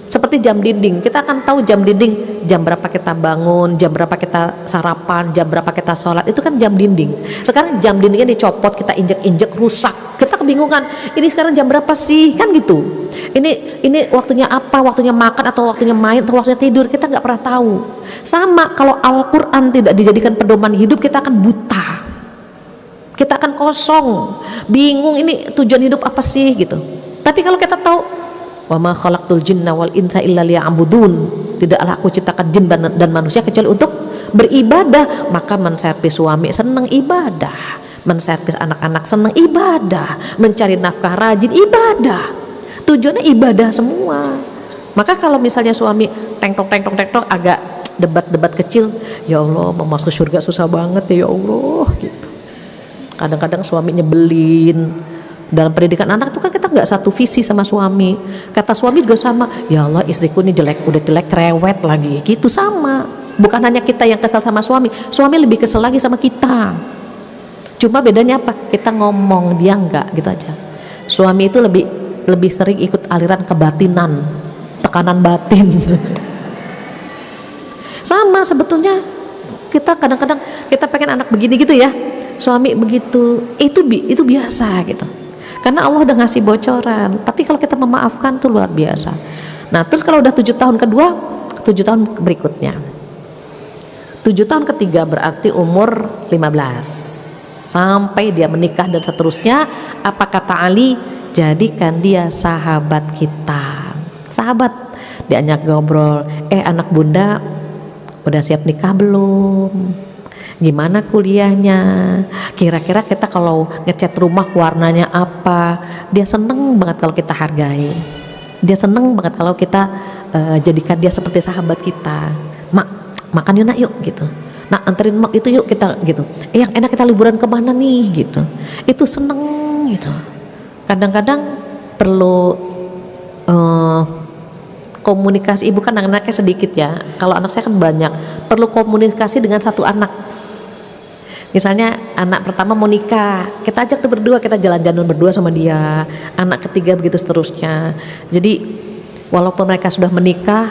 Seperti jam dinding, kita akan tahu jam dinding, jam berapa kita bangun, jam berapa kita sarapan, jam berapa kita sholat, itu kan jam dinding. Sekarang jam dindingnya dicopot, kita injek-injek, rusak, kita kebingungan, ini sekarang jam berapa sih, kan gitu. Ini waktunya apa, waktunya makan atau waktunya main atau waktunya tidur, kita nggak pernah tahu. Sama kalau Al-Quran tidak dijadikan pedoman hidup, kita akan buta, kita akan kosong, bingung ini tujuan hidup apa sih gitu. Tapi kalau kita tahu, wa ma khalaqtul jinna wal insa illa liya'budun, tidaklah aku ciptakan jin dan manusia kecuali untuk beribadah, maka menservis suami senang ibadah, menservis anak-anak senang ibadah, mencari nafkah rajin ibadah, tujuannya ibadah semua. Maka kalau misalnya suami teng-tong agak debat kecil, ya Allah mau masuk surga susah banget ya Allah gitu. Kadang-kadang suami nyebelin. Dalam pendidikan anak itu kan kita nggak satu visi sama suami. Kata suami juga sama, ya Allah istriku ini jelek, udah jelek cerewet lagi gitu, sama. Bukan hanya kita yang kesal sama suami, suami lebih kesel lagi sama kita. Cuma bedanya apa? Kita ngomong, dia enggak, gitu aja. Suami itu lebih sering ikut aliran kebatinan, tekanan batin. Sama sebetulnya, kita kadang-kadang kita pengen anak begini gitu ya, suami begitu, itu biasa gitu. Karena Allah udah ngasih bocoran. Tapi kalau kita memaafkan tuh luar biasa. Nah terus kalau udah 7 tahun kedua, 7 tahun berikutnya, 7 tahun ketiga berarti umur 15 sampai dia menikah dan seterusnya. Apa kata Ali? Jadikan dia sahabat kita. Sahabat, diajak ngobrol, anak bunda udah siap nikah belum? Gimana kuliahnya? Kira-kira kita kalau ngecat rumah warnanya apa? Dia seneng banget kalau kita hargai. Dia seneng banget kalau kita jadikan dia seperti sahabat kita. Mak, makan yuk nak yuk gitu. Nah anterin mak itu yuk kita gitu. Yang enak kita liburan kemana nih gitu. Itu seneng gitu. Kadang-kadang perlu komunikasi. Ibu kan anaknya sedikit ya. Kalau anak saya kan banyak. Perlu komunikasi dengan satu anak. Misalnya anak pertama mau nikah, kita ajak tuh berdua, kita jalan-jalan berdua sama dia. Anak ketiga begitu seterusnya. Jadi walaupun mereka sudah menikah,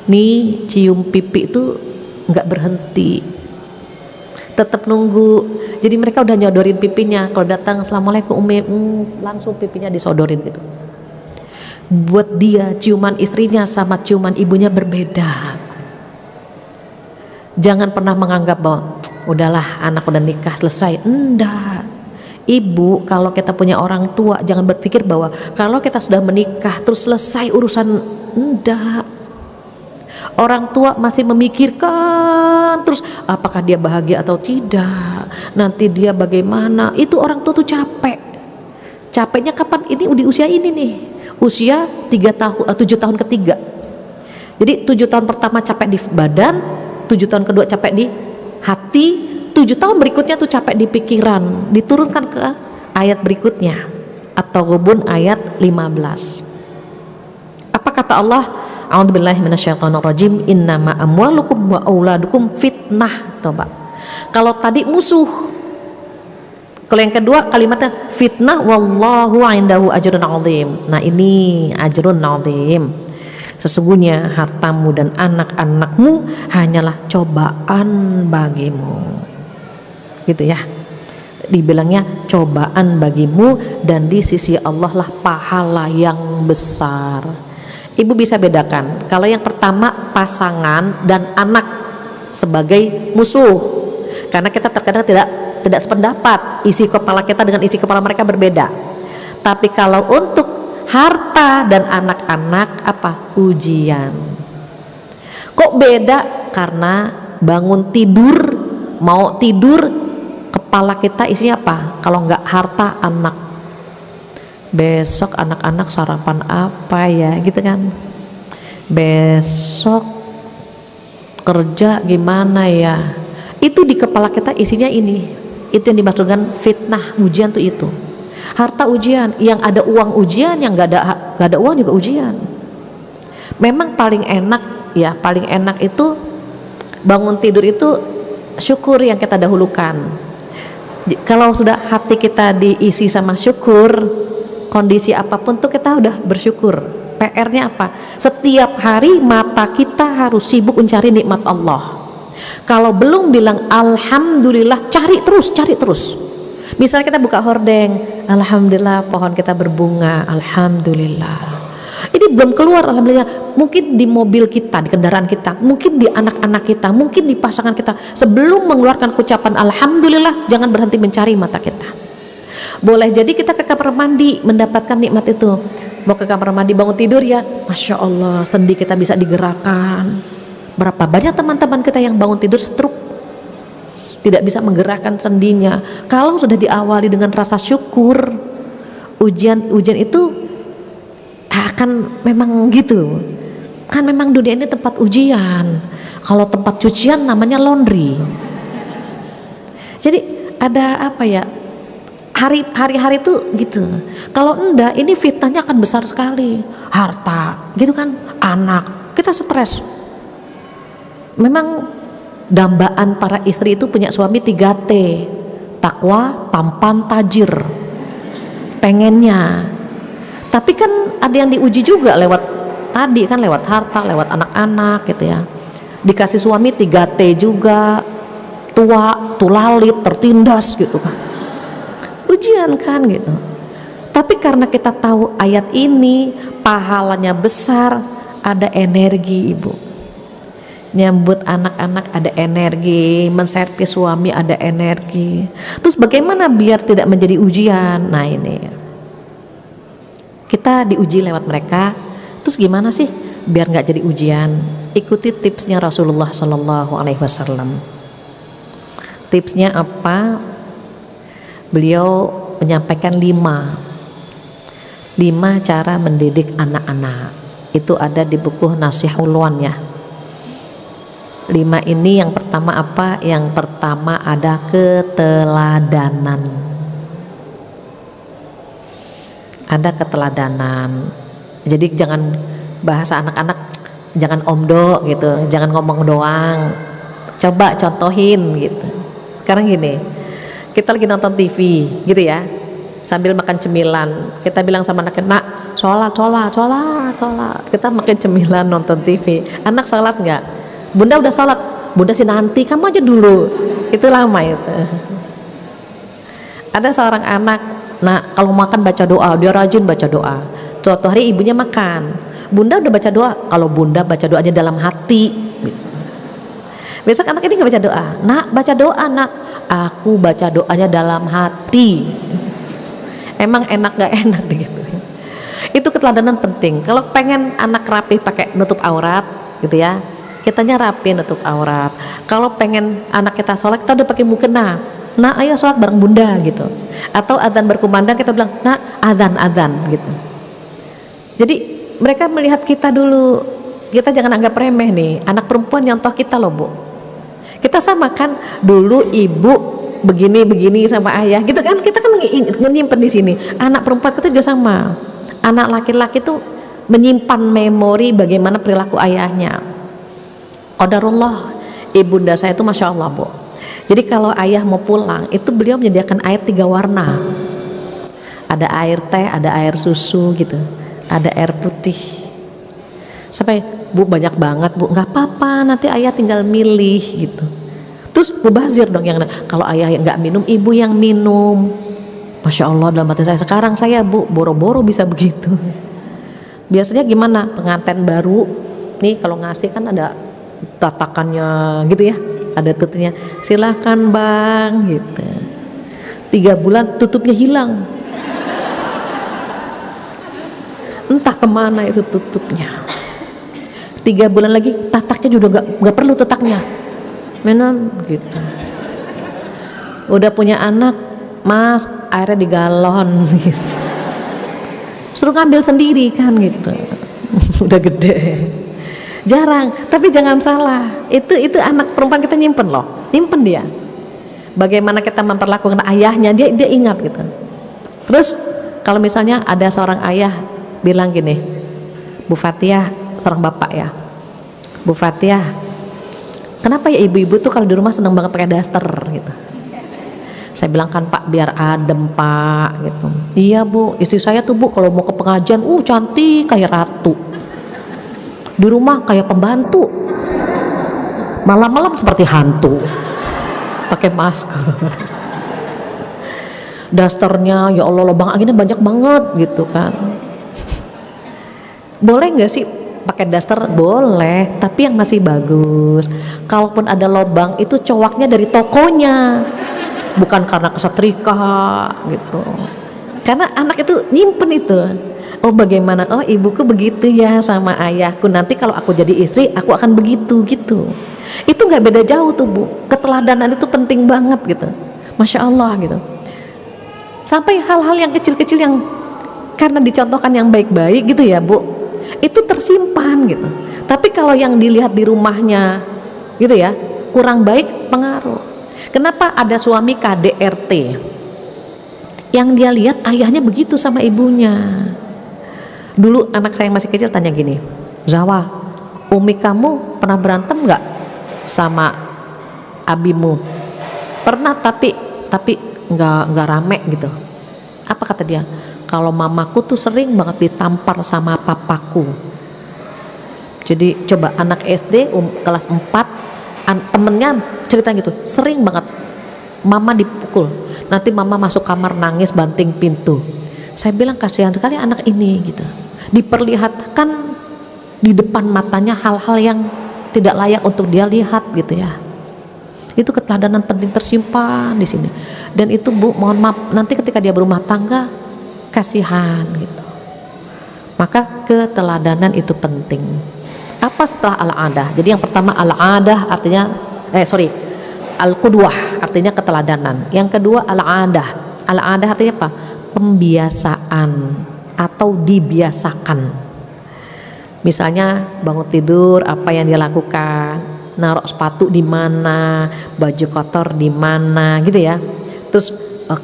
nih cium pipi itu nggak berhenti, tetap nunggu. Jadi mereka udah nyodorin pipinya. Kalau datang assalamualaikum umi, langsung pipinya disodorin gitu. Buat dia ciuman istrinya sama ciuman ibunya berbeda. Jangan pernah menganggap bahwa udahlah anak udah nikah selesai. Enggak. Ibu kalau kita punya orang tua jangan berpikir bahwa kalau kita sudah menikah terus selesai urusan. Enggak. Orang tua masih memikirkan terus apakah dia bahagia atau tidak, nanti dia bagaimana. Itu orang tua tuh capek. Capeknya kapan? Ini di usia ini nih, usia 7 tahun ketiga. Jadi 7 tahun pertama capek di badan, 7 tahun kedua capek di hati, 7 tahun berikutnya tuh capek di pikiran. Diturunkan ke ayat berikutnya, At-Taghabun ayat 15. Apa kata Allah? A'udzubillahi minasyaitonirrajim. Innama amwalukum wa auladukum fitnah. Coba. Kalau tadi musuh, kalau yang kedua kalimatnya fitnah, wallahu indahu ajrun 'azim. Nah ini ajrun 'azim. Sesungguhnya hartamu dan anak-anakmu hanyalah cobaan bagimu. Gitu ya. Dibilangnya cobaan bagimu dan di sisi Allah lah pahala yang besar. Ibu bisa bedakan kalau yang pertama pasangan dan anak sebagai musuh, karena kita terkadang tidak sependapat, isi kepala kita dengan isi kepala mereka berbeda. Tapi kalau untuk harta dan anak-anak apa? Ujian. Kok beda? Karena bangun tidur, mau tidur, kepala kita isinya apa? Kalau nggak harta, anak. Besok anak-anak sarapan apa ya gitu kan, besok kerja gimana ya, itu di kepala kita isinya ini. Itu yang dimaksudkan fitnah, ujian tuh itu. Harta ujian, yang ada uang ujian, yang nggak ada uang juga ujian. Memang paling enak ya, paling enak itu bangun tidur itu syukur yang kita dahulukan. Kalau sudah hati kita diisi sama syukur, kondisi apapun tuh kita udah bersyukur. PR-nya apa? Setiap hari mata kita harus sibuk mencari nikmat Allah. Kalau belum bilang alhamdulillah, cari terus. Misalnya kita buka hordeng, alhamdulillah pohon kita berbunga, alhamdulillah. Ini belum keluar, alhamdulillah. Mungkin di mobil kita, di kendaraan kita, mungkin di anak-anak kita, mungkin di pasangan kita. Sebelum mengeluarkan ucapan alhamdulillah, jangan berhenti mencari mata kita. Boleh jadi kita ke kamar mandi mendapatkan nikmat itu. Mau ke kamar mandi bangun tidur ya, masya Allah, sendi kita bisa digerakkan. Berapa banyak teman-teman kita yang bangun tidur stroke, tidak bisa menggerakkan sendinya. Kalau sudah diawali dengan rasa syukur, ujian itu akan memang gitu. Kan memang dunia ini tempat ujian. Kalau tempat cucian namanya laundry. Jadi ada apa ya? Hari-hari itu gitu. Kalau enggak, ini fitnahnya akan besar sekali. Harta, gitu kan? Anak, kita stres. Memang dambaan para istri itu punya suami 3T: takwa, tampan, tajir. Pengennya. Tapi kan ada yang diuji juga lewat tadi kan, lewat harta, lewat anak-anak gitu ya. Dikasih suami 3T juga, tua, tulalit, tertindas gitu kan. Ujian kan gitu. Tapi karena kita tahu ayat ini pahalanya besar, ada energi ibu. Nyambut anak-anak ada energi, menservis suami ada energi. Terus bagaimana biar tidak menjadi ujian? Nah ini kita diuji lewat mereka. Terus gimana sih biar nggak jadi ujian? Ikuti tipsnya Rasulullah Sallallahu Alaihi Wasallam. Tipsnya apa? Beliau menyampaikan 5 cara mendidik anak-anak. Itu ada di buku Nasihul Ulwan ya. 5 ini yang pertama apa? Yang pertama ada keteladanan. Ada keteladanan. Jadi jangan bahasa anak-anak, jangan omdo gitu, jangan ngomong doang. Coba contohin gitu. Sekarang gini, kita lagi nonton TV gitu ya, sambil makan cemilan. Kita bilang sama anak, nak sholat. Kita makan cemilan nonton TV. Anak sholat nggak? Bunda udah sholat. Bunda sih nanti, kamu aja dulu. Itu lama itu. Ada seorang anak, nah kalau makan baca doa, dia rajin baca doa. Suatu hari ibunya makan, bunda udah baca doa. Kalau bunda baca doanya dalam hati, besok anak ini nggak baca doa. Nak baca doa nak, aku baca doanya dalam hati. Emang enak nggak enak gitu. Itu keteladanan penting. Kalau pengen anak rapi pakai nutup aurat gitu ya, kitanya rapi nutup aurat. Kalau pengen anak kita sholat, kita udah pakai mukena. Nah ayo sholat bareng bunda gitu. Atau adzan berkumandang, kita bilang nah adzan gitu. Jadi mereka melihat kita dulu. Kita jangan anggap remeh nih. Anak perempuan nyontoh kita loh bu. Kita sama kan, dulu ibu begini sama ayah gitu kan. Kita kan menyimpan di sini. Anak perempuan kita juga sama. Anak laki-laki tuh menyimpan memori bagaimana perilaku ayahnya. Qadarullah, ibunda saya itu masya Allah bu. Jadi kalau ayah mau pulang itu beliau menyediakan air 3 warna. Ada air teh, ada air susu gitu, ada air putih. Sampai bu banyak banget bu, nggak apa-apa nanti ayah tinggal milih gitu. Terus mubazir dong yang kalau ayah yang nggak minum, ibu yang minum. Masya Allah dalam hati saya, sekarang saya bu boro-boro bisa begitu. Biasanya gimana pengantin baru nih kalau ngasih kan ada tatakannya gitu ya, ada tutupnya, silahkan bang gitu. 3 bulan tutupnya hilang, entah kemana itu tutupnya. 3 bulan lagi tataknya juga nggak perlu tataknya, minum gitu. Udah punya anak, mas airnya di galon gitu. Suruh ngambil sendiri kan gitu. Udah gede. Jarang, tapi jangan salah. Itu anak perempuan kita nyimpen loh, nyimpen dia. Bagaimana kita memperlakukan ayahnya, dia ingat gitu. Terus kalau misalnya ada seorang ayah bilang gini, Bu Fathia, seorang bapak ya, Bu Fathia, kenapa ya ibu-ibu tuh kalau di rumah seneng banget pakai daster gitu. Saya bilang kan Pak biar adem Pak gitu. Iya Bu, istri saya tuh Bu kalau mau ke pengajian cantik kayak ratu, di rumah kayak pembantu, malam-malam seperti hantu, pakai masker. Dasternya ya Allah lubang anginnya banyak banget gitu kan. Boleh nggak sih pakai daster? Boleh, tapi yang masih bagus. Kalaupun ada lubang itu cowoknya dari tokonya, bukan karena kesetrika gitu. Karena anak itu nyimpen itu. Oh bagaimana? Oh ibuku begitu ya sama ayahku. Nanti kalau aku jadi istri, aku akan begitu gitu. Itu nggak beda jauh tuh Bu. Keteladanan itu penting banget gitu. Masya Allah gitu. Sampai hal-hal yang kecil-kecil yang karena dicontohkan yang baik-baik gitu ya Bu, itu tersimpan gitu. Tapi kalau yang dilihat di rumahnya gitu ya kurang baik, pengaruh. Kenapa ada suami KDRT yang dia lihat ayahnya begitu sama ibunya? Dulu anak saya yang masih kecil tanya gini, Zawa, umi kamu pernah berantem nggak sama abimu? Pernah, tapi nggak rame gitu. Apa kata dia? Kalau mamaku tuh sering banget ditampar sama papaku. Jadi coba anak SD kelas 4 temennya cerita gitu, sering banget mama dipukul, nanti mama masuk kamar nangis banting pintu. Saya bilang kasihan sekali anak ini gitu, diperlihatkan di depan matanya hal-hal yang tidak layak untuk dia lihat gitu ya. Itu keteladanan penting tersimpan di sini. Dan itu Bu, mohon maaf, nanti ketika dia berumah tangga kasihan gitu. Maka keteladanan itu penting. Apa setelah al-adah? Jadi yang pertama al-adah artinya al-qudwah artinya keteladanan. Yang kedua al-adah. Al-adah artinya apa? Pembiasaan atau dibiasakan. Misalnya bangun tidur, apa yang dia lakukan, naruh sepatu di mana, baju kotor di mana gitu ya. Terus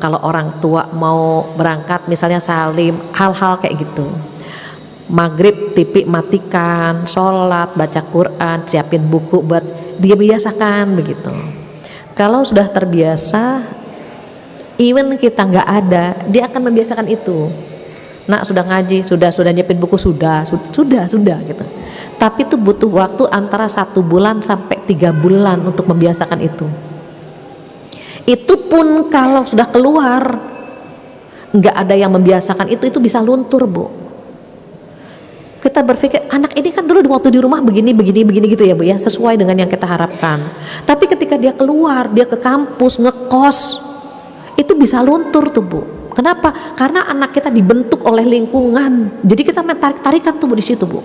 kalau orang tua mau berangkat misalnya salim, hal-hal kayak gitu. Maghrib TV matikan, sholat, baca Quran, siapin buku buat dia, biasakan begitu. Kalau sudah terbiasa, even kita nggak ada, dia akan membiasakan itu. Nak sudah ngaji, sudah nyiapin buku, sudah gitu. Tapi itu butuh waktu antara 1 bulan sampai 3 bulan untuk membiasakan itu. Itu pun kalau sudah keluar nggak ada yang membiasakan itu bisa luntur Bu. Kita berpikir anak ini kan dulu waktu di rumah begini gitu ya Bu ya, sesuai dengan yang kita harapkan. Tapi ketika dia keluar, dia ke kampus, ngekos, itu bisa luntur tuh Bu. Kenapa? Karena anak kita dibentuk oleh lingkungan. Jadi kita tarik-tarikan tuh Bu di situ Bu.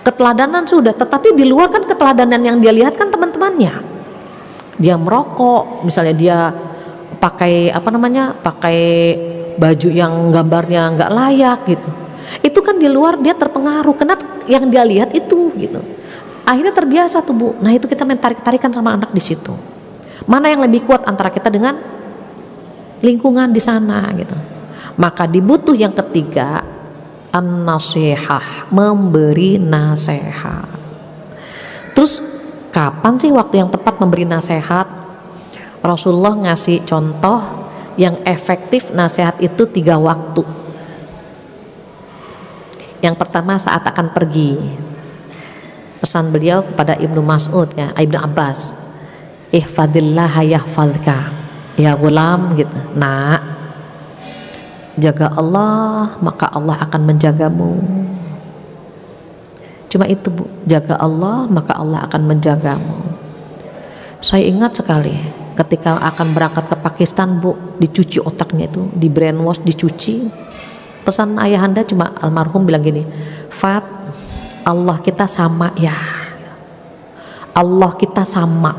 Keteladanan sudah, tetapi di luar kan keteladanan yang dia lihat kan teman-temannya. Dia merokok, misalnya dia pakai pakai baju yang gambarnya nggak layak gitu. Itu kan di luar dia terpengaruh, karena yang dia lihat itu gitu. Akhirnya terbiasa tuh Bu. Nah itu kita tarik-tarikan sama anak di situ. Mana yang lebih kuat antara kita dengan lingkungan di sana gitu. Maka dibutuh yang ketiga, an-nasihah, memberi nasihat. Terus kapan sih waktu yang tepat memberi nasihat? Rasulullah ngasih contoh yang efektif nasihat itu 3 waktu. Yang pertama saat akan pergi. Pesan beliau kepada Ibnu Mas'ud ya, Ibnu Abbas, ihfadillah yahfadka, ya gulam gitu. Nak, jaga Allah maka Allah akan menjagamu. Cuma itu Bu, jaga Allah maka Allah akan menjagamu. Saya ingat sekali ketika akan berangkat ke Pakistan Bu, dicuci otaknya itu, di brainwash, dicuci. Pesan ayahanda cuma almarhum bilang gini, Fat, Allah kita sama ya, Allah kita sama,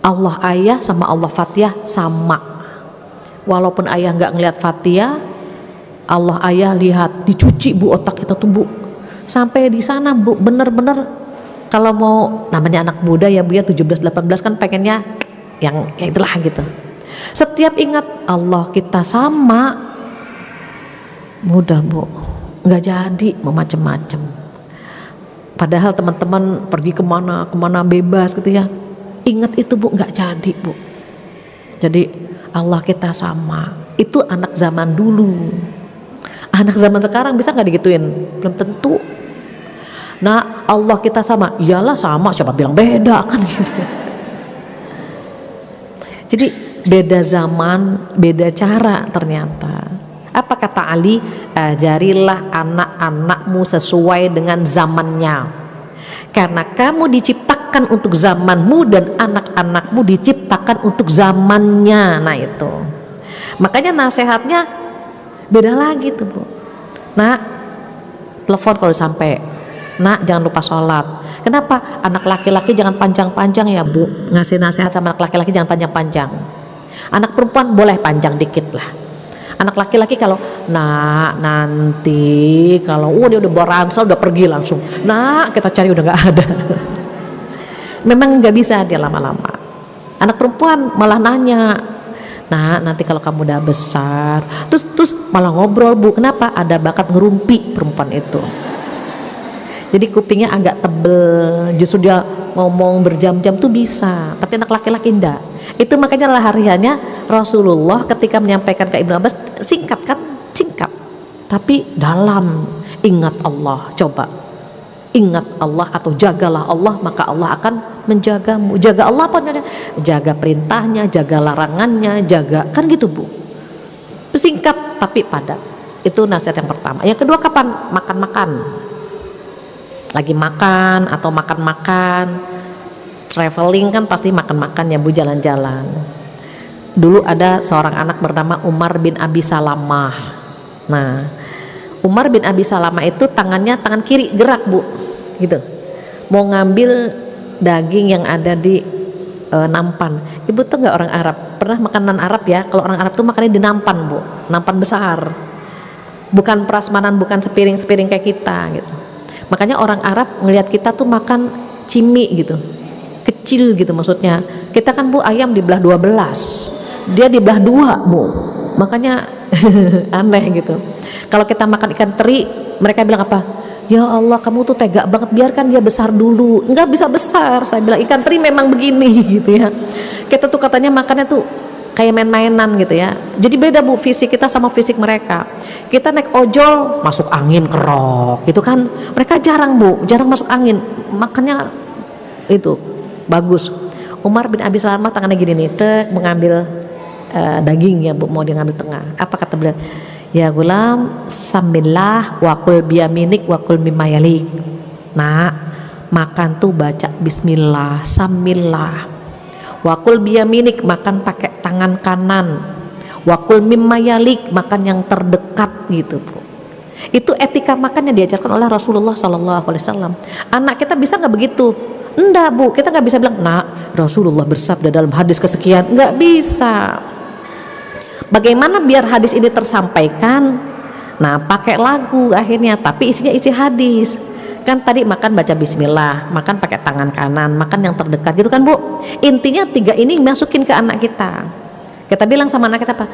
Allah ayah sama Allah Fathia sama. Walaupun ayah nggak ngelihat Fathia, Allah ayah lihat, dicuci Bu otak kita tuh Bu. Sampai di sana Bu, bener-bener kalau mau, namanya anak muda ya Bu ya, 17-18 kan pengennya yang ya itulah gitu. Setiap ingat Allah kita sama, Mudah Bu, nggak jadi mau macem-macem. Padahal teman-teman pergi kemana bebas gitu ya. Ingat itu Bu, nggak jadi Bu. Jadi Allah kita sama. Itu anak zaman dulu. Anak zaman sekarang bisa nggak digituin? Belum tentu. Nah Allah kita sama, iyalah sama, siapa bilang beda kan gitu. Jadi beda zaman, beda cara ternyata. Apa kata Ali? Ajarilah anak-anakmu sesuai dengan zamannya. Karena kamu diciptakan untuk zamanmu dan anak-anakmu diciptakan untuk zamannya. Nah itu. Makanya nasihatnya beda lagi tuh Bu. Nah, telepon kalau sampai, nak jangan lupa sholat. Kenapa? Anak laki-laki jangan panjang-panjang ya Bu. Ngasih nasihat sama anak laki-laki jangan panjang-panjang. Anak perempuan boleh panjang dikit lah. Anak laki-laki kalau nak nanti kalau dia udah berangsal udah pergi langsung. Nah kita cari udah nggak ada. Memang nggak bisa dia lama-lama. Anak perempuan malah nanya. Nah nanti kalau kamu udah besar, terus malah ngobrol Bu. Kenapa? Ada bakat ngerumpi perempuan itu. Jadi kupingnya agak tebel, justru dia ngomong berjam-jam tuh bisa. Tapi anak laki-laki enggak. Itu makanya lah hariannya Rasulullah ketika menyampaikan ke Ibnu Abbas singkat kan, singkat. Tapi dalam, ingat Allah. Coba ingat Allah atau jagalah Allah, maka Allah akan menjagamu. Jaga Allah apa? Jaga perintahnya, jaga larangannya, jaga, kan gitu Bu. Singkat tapi padat. Itu nasihat yang pertama. Yang kedua, kapan? Makan-makan. Lagi makan atau makan-makan, traveling kan pasti makan-makan ya Bu, jalan-jalan. Dulu ada seorang anak bernama Umar bin Abi Salamah. Nah Umar bin Abi Salamah itu tangannya tangan kiri gerak Bu, gitu, mau ngambil daging yang ada di nampan. Ibu tuh nggak orang Arab, pernah makanan Arab ya? Kalau orang Arab tuh makannya di nampan Bu, nampan besar, bukan prasmanan, bukan sepiring-sepiring kayak kita gitu. Makanya orang Arab ngelihat kita tuh makan cimi gitu, kecil gitu maksudnya. Kita kan Bu ayam dibelah 12, dia dibelah 2 Bu, makanya aneh gitu. Kalau kita makan ikan teri, mereka bilang apa? Ya Allah kamu tuh tega banget, biarkan dia besar dulu. Enggak bisa besar, saya bilang ikan teri memang begini gitu ya. Kita tuh katanya makannya tuh kayak main-mainan gitu ya. Jadi beda Bu fisik kita sama fisik mereka. Kita naik ojol masuk angin kerok gitu kan, mereka jarang Bu, jarang masuk angin, makannya itu bagus. Umar bin Abi Salamah tangannya gini nih, tek mengambil daging ya Bu, mau dia ngambil tengah. Apa kata beliau? Ya gulam, sambillah wakul biyaminik wakul mimayalik. Nah makan tuh baca bismillah, sambillah. Wakul biyaminik, makan pakai tangan kanan. Wakul mimayalik, makan yang terdekat gitu Bu. Itu etika makan yang diajarkan oleh Rasulullah SAW. Anak kita bisa nggak begitu? Enggak Bu, kita nggak bisa bilang, nah Rasulullah bersabda dalam hadis kesekian, nggak bisa. Bagaimana biar hadis ini tersampaikan? Nah pakai lagu akhirnya, tapi isinya isi hadis. Kan tadi makan baca bismillah, makan pakai tangan kanan, makan yang terdekat gitu kan Bu. Intinya 3 ini masukin ke anak kita. Kita bilang sama anak kita apa?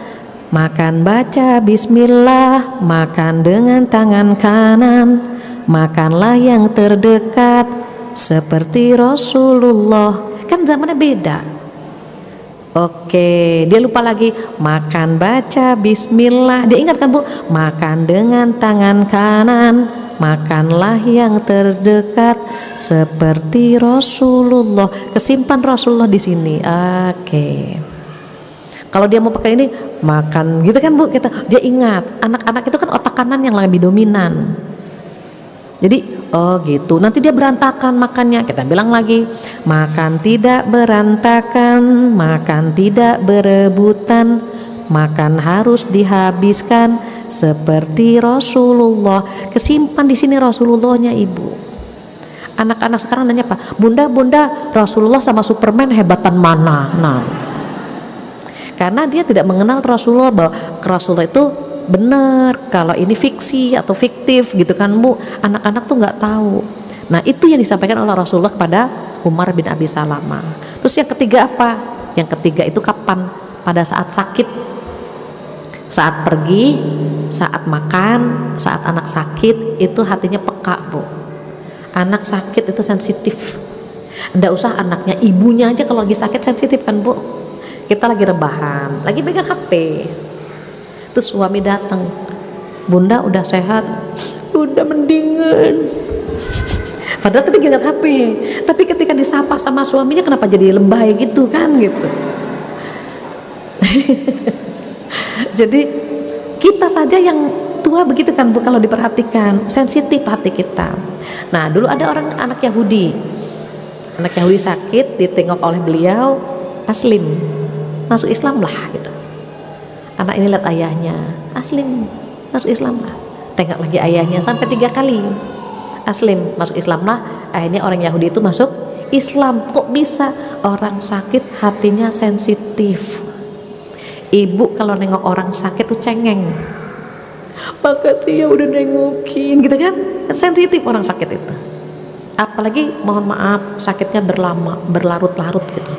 Makan baca bismillah, makan dengan tangan kanan, makanlah yang terdekat seperti Rasulullah. Kan zamannya beda. Oke, dia lupa lagi, makan baca bismillah. Dia ingat kan Bu? Makan dengan tangan kanan, makanlah yang terdekat seperti Rasulullah. Kesimpan Rasulullah di sini. Oke. Kalau dia mau pakai ini, makan gitu kan Bu, dia ingat. Anak-anak itu kan otak kanan yang lebih dominan. Jadi oh gitu, nanti dia berantakan makannya. Kita bilang lagi, makan tidak berantakan, makan tidak berebutan, makan harus dihabiskan seperti Rasulullah. Kesimpan di sini Rasulullahnya Ibu. Anak-anak sekarang nanya apa? Bunda Rasulullah sama Superman hebatan mana? Nah, karena dia tidak mengenal Rasulullah, bahwa Rasulullah itu benar, kalau ini fiksi atau fiktif gitu kan Bu. Anak-anak tuh nggak tahu. Nah itu yang disampaikan oleh Rasulullah kepada Umar bin Abi Salamah. Terus yang ketiga apa? Yang ketiga itu kapan? Pada saat sakit, saat pergi saat makan, saat anak sakit itu hatinya peka Bu. Anak sakit itu sensitif. Nggak usah anaknya, ibunya aja kalau lagi sakit sensitif kan Bu. Kita lagi rebahan, lagi pegang HP, terus suami datang, bunda udah sehat, udah mendingan. Padahal tadi ingat HP, tapi ketika disapa sama suaminya kenapa jadi lebay gitu kan gitu. Jadi kita saja yang tua begitu kan Bu, kalau diperhatikan sensitif hati kita. Nah dulu ada orang anak Yahudi sakit, ditengok oleh beliau, aslim, masuk Islam lah gitu. Anak ini lihat ayahnya, aslim, masuk Islam lah. Tengok lagi ayahnya sampai 3 kali, aslim, masuk Islam lah. Akhirnya orang Yahudi itu masuk Islam. Kok bisa? Orang sakit hatinya sensitif. Ibu kalau nengok orang sakit tuh cengeng, makasih ya udah nengokin gitu kan, sensitif orang sakit itu. Apalagi mohon maaf sakitnya berlarut-larut gitu,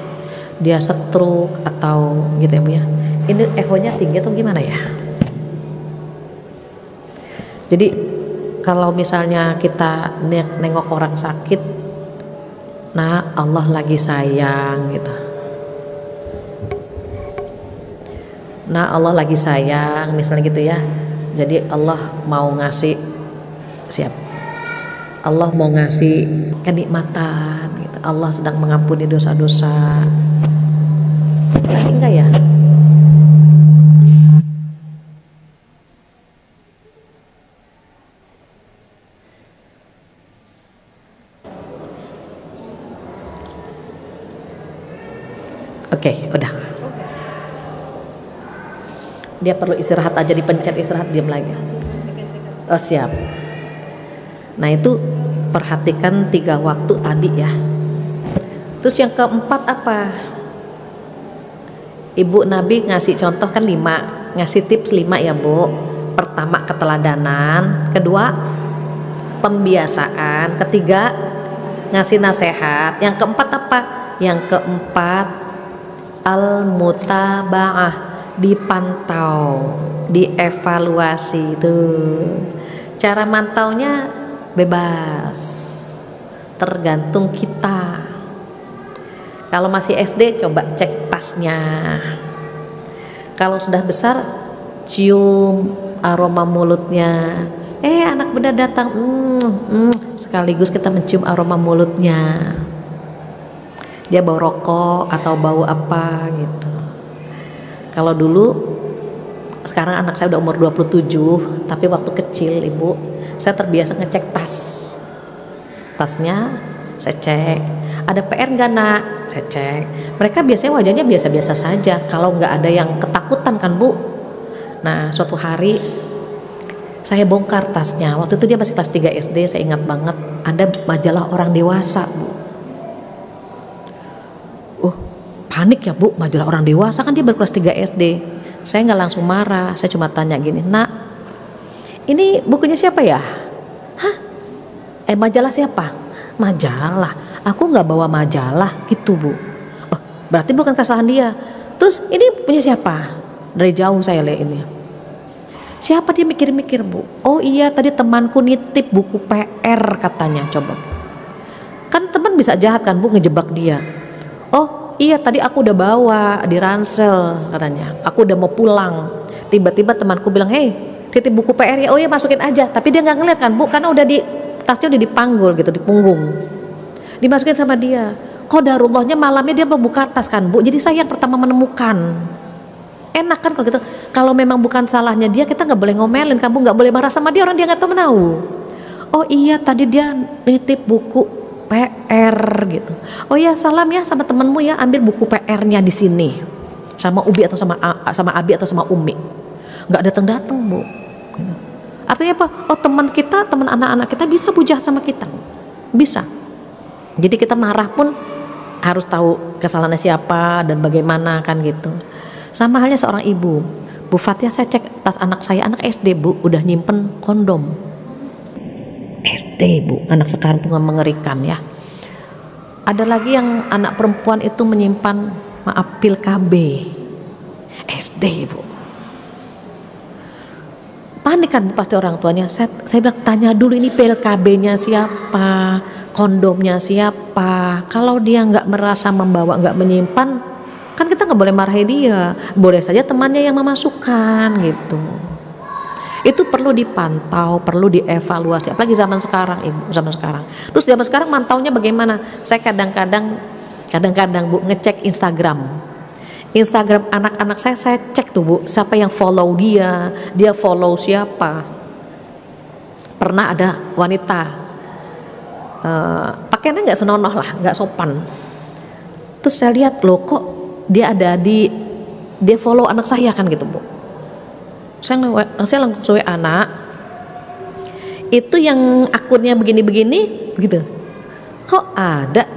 dia stroke atau gitu ya Bu ya. Ini echonya tinggi atau gimana ya? Jadi kalau misalnya kita nengok orang sakit, nah Allah lagi sayang gitu. Nah Allah lagi sayang misalnya gitu ya. Jadi Allah mau ngasih Allah mau ngasih kenikmatan gitu. Allah sedang mengampuni dosa-dosa. Lagi enggak ya? Oke, udah. Dia perlu istirahat aja, dipencet istirahat, diam lagi. Oh siap. Nah itu perhatikan 3 waktu tadi ya. Terus yang keempat apa? Ibu Nabi ngasih contoh kan 5, ngasih tips 5 ya Bu. Pertama keteladanan, kedua pembiasaan, ketiga ngasih nasihat, yang keempat apa? Yang keempat al-mutaba'ah, dipantau, dievaluasi. Itu cara mantaunya bebas, tergantung kita. Kalau masih SD coba cek tasnya, kalau sudah besar cium aroma mulutnya. Anak bunda datang, sekaligus kita mencium aroma mulutnya, dia bau rokok atau bau apa gitu. Kalau dulu, sekarang anak saya udah umur 27, tapi waktu kecil Ibu, saya terbiasa ngecek tasnya saya cek, ada PR nggak nak, saya cek. Mereka biasanya wajahnya biasa-biasa saja, kalau nggak ada yang ketakutan kan Bu. Nah suatu hari saya bongkar tasnya, waktu itu dia masih kelas 3 SD, saya ingat banget, ada majalah orang dewasa Bu. Panik ya Bu, majalah orang dewasa, kan dia baru kelas 3 SD. Saya nggak langsung marah, saya cuma tanya gini, nak ini bukunya siapa ya? Hah? Majalah siapa? Majalah, aku nggak bawa majalah gitu Bu. Oh berarti bukan kesalahan dia. Terus ini punya siapa? Dari jauh saya lihat ini. Siapa? Dia mikir-mikir Bu. Oh iya tadi temanku nitip buku PR katanya. Coba kan teman bisa jahat kan Bu, ngejebak dia. Oh iya tadi aku udah bawa di ransel katanya, aku udah mau pulang, tiba-tiba temanku bilang, hei titip buku PR ya, oh iya masukin aja. Tapi dia nggak ngeliat kan Bu, karena udah di tasnya udah dipanggul gitu, di punggung, dimasukin sama dia. Qadarullahnya malamnya dia mau buka tas kan Bu, jadi saya yang pertama menemukan. Enak kan kalau gitu, kalau memang bukan salahnya dia, kita nggak boleh ngomelin kan Bu, nggak boleh marah sama dia, orang dia nggak tahu menahu. Oh iya tadi dia nitip buku PR gitu. Oh ya salam ya sama temenmu ya, ambil buku PR-nya di sini sama Ubi atau sama Abi atau sama Umi. Nggak datang Bu. Gitu. Artinya apa? Oh teman kita, teman anak-anak kita bisa bujah sama kita, bisa. Jadi kita marah pun harus tahu kesalahannya siapa dan bagaimana kan gitu. Sama halnya seorang ibu, Bu Fatia, saya cek tas anak saya, anak SD Bu, udah nyimpen kondom. SD Bu, anak sekarang pun mengerikan ya. Ada lagi yang anak perempuan itu menyimpan pil KB, SD Bu. panik kan pasti orang tuanya. Saya bilang tanya dulu ini PLKB-nya siapa, kondomnya siapa. Kalau dia nggak merasa membawa, nggak menyimpan, kan kita nggak boleh marahin dia, boleh saja temannya yang memasukkan gitu. Itu perlu dipantau, perlu dievaluasi, apalagi zaman sekarang Ibu, zaman sekarang. Terus zaman sekarang mantaunya bagaimana? Saya kadang-kadang Bu ngecek Instagram anak-anak saya cek tuh Bu, siapa yang follow dia follow siapa. Pernah ada wanita pakaiannya nggak senonoh lah, nggak sopan. Terus saya lihat loh kok dia follow anak saya kan gitu Bu. Saya langsung anak itu yang akunnya begini-begini gitu. Kok ada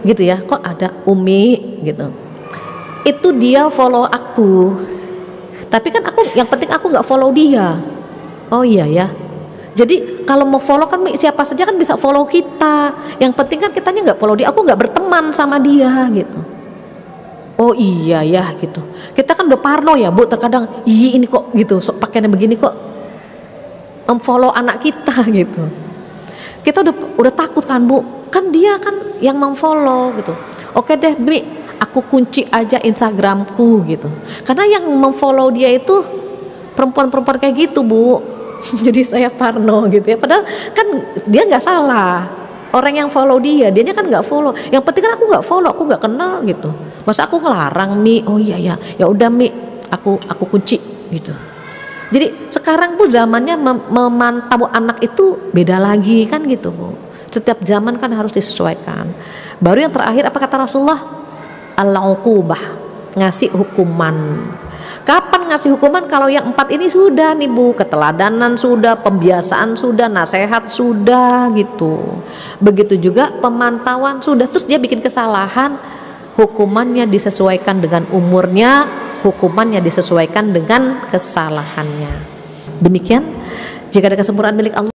gitu ya? Kok ada Umi gitu? Itu dia follow aku. Tapi kan yang penting aku nggak follow dia. Oh iya ya. Jadi kalau mau follow kan siapa saja kan bisa follow kita. Yang penting kan kitanya nggak follow dia. Aku nggak berteman sama dia gitu. Oh iya ya gitu. Kita kan udah parno ya Bu, terkadang ini kok gitu, pakaiannya begini kok follow anak kita gitu. Kita udah takut kan Bu, kan dia kan yang memfollow gitu. Oke deh Mi, aku kunci aja Instagramku gitu. Karena yang memfollow dia itu perempuan-perempuan kayak gitu Bu. Jadi saya parno gitu ya. Padahal kan dia nggak salah. Orang yang follow dianya kan nggak follow. Yang penting kan aku nggak follow, aku nggak kenal gitu. Masa aku ngelarang Mi? Oh iya ya, ya udah Mi, aku kunci gitu. Jadi sekarang Bu zamannya memantau anak itu beda lagi kan gitu Bu. Setiap zaman kan harus disesuaikan. Baru yang terakhir apa kata Rasulullah? Al-uqubah, ngasih hukuman. Kapan ngasih hukuman? Kalau yang 4 ini sudah nih Bu, keteladanan sudah, pembiasaan sudah, nasihat sudah gitu. Begitu juga pemantauan sudah. Terus dia bikin kesalahan, hukumannya disesuaikan dengan umurnya, hukumannya disesuaikan dengan kesalahannya. Demikian, jika ada kesempurnaan milik Allah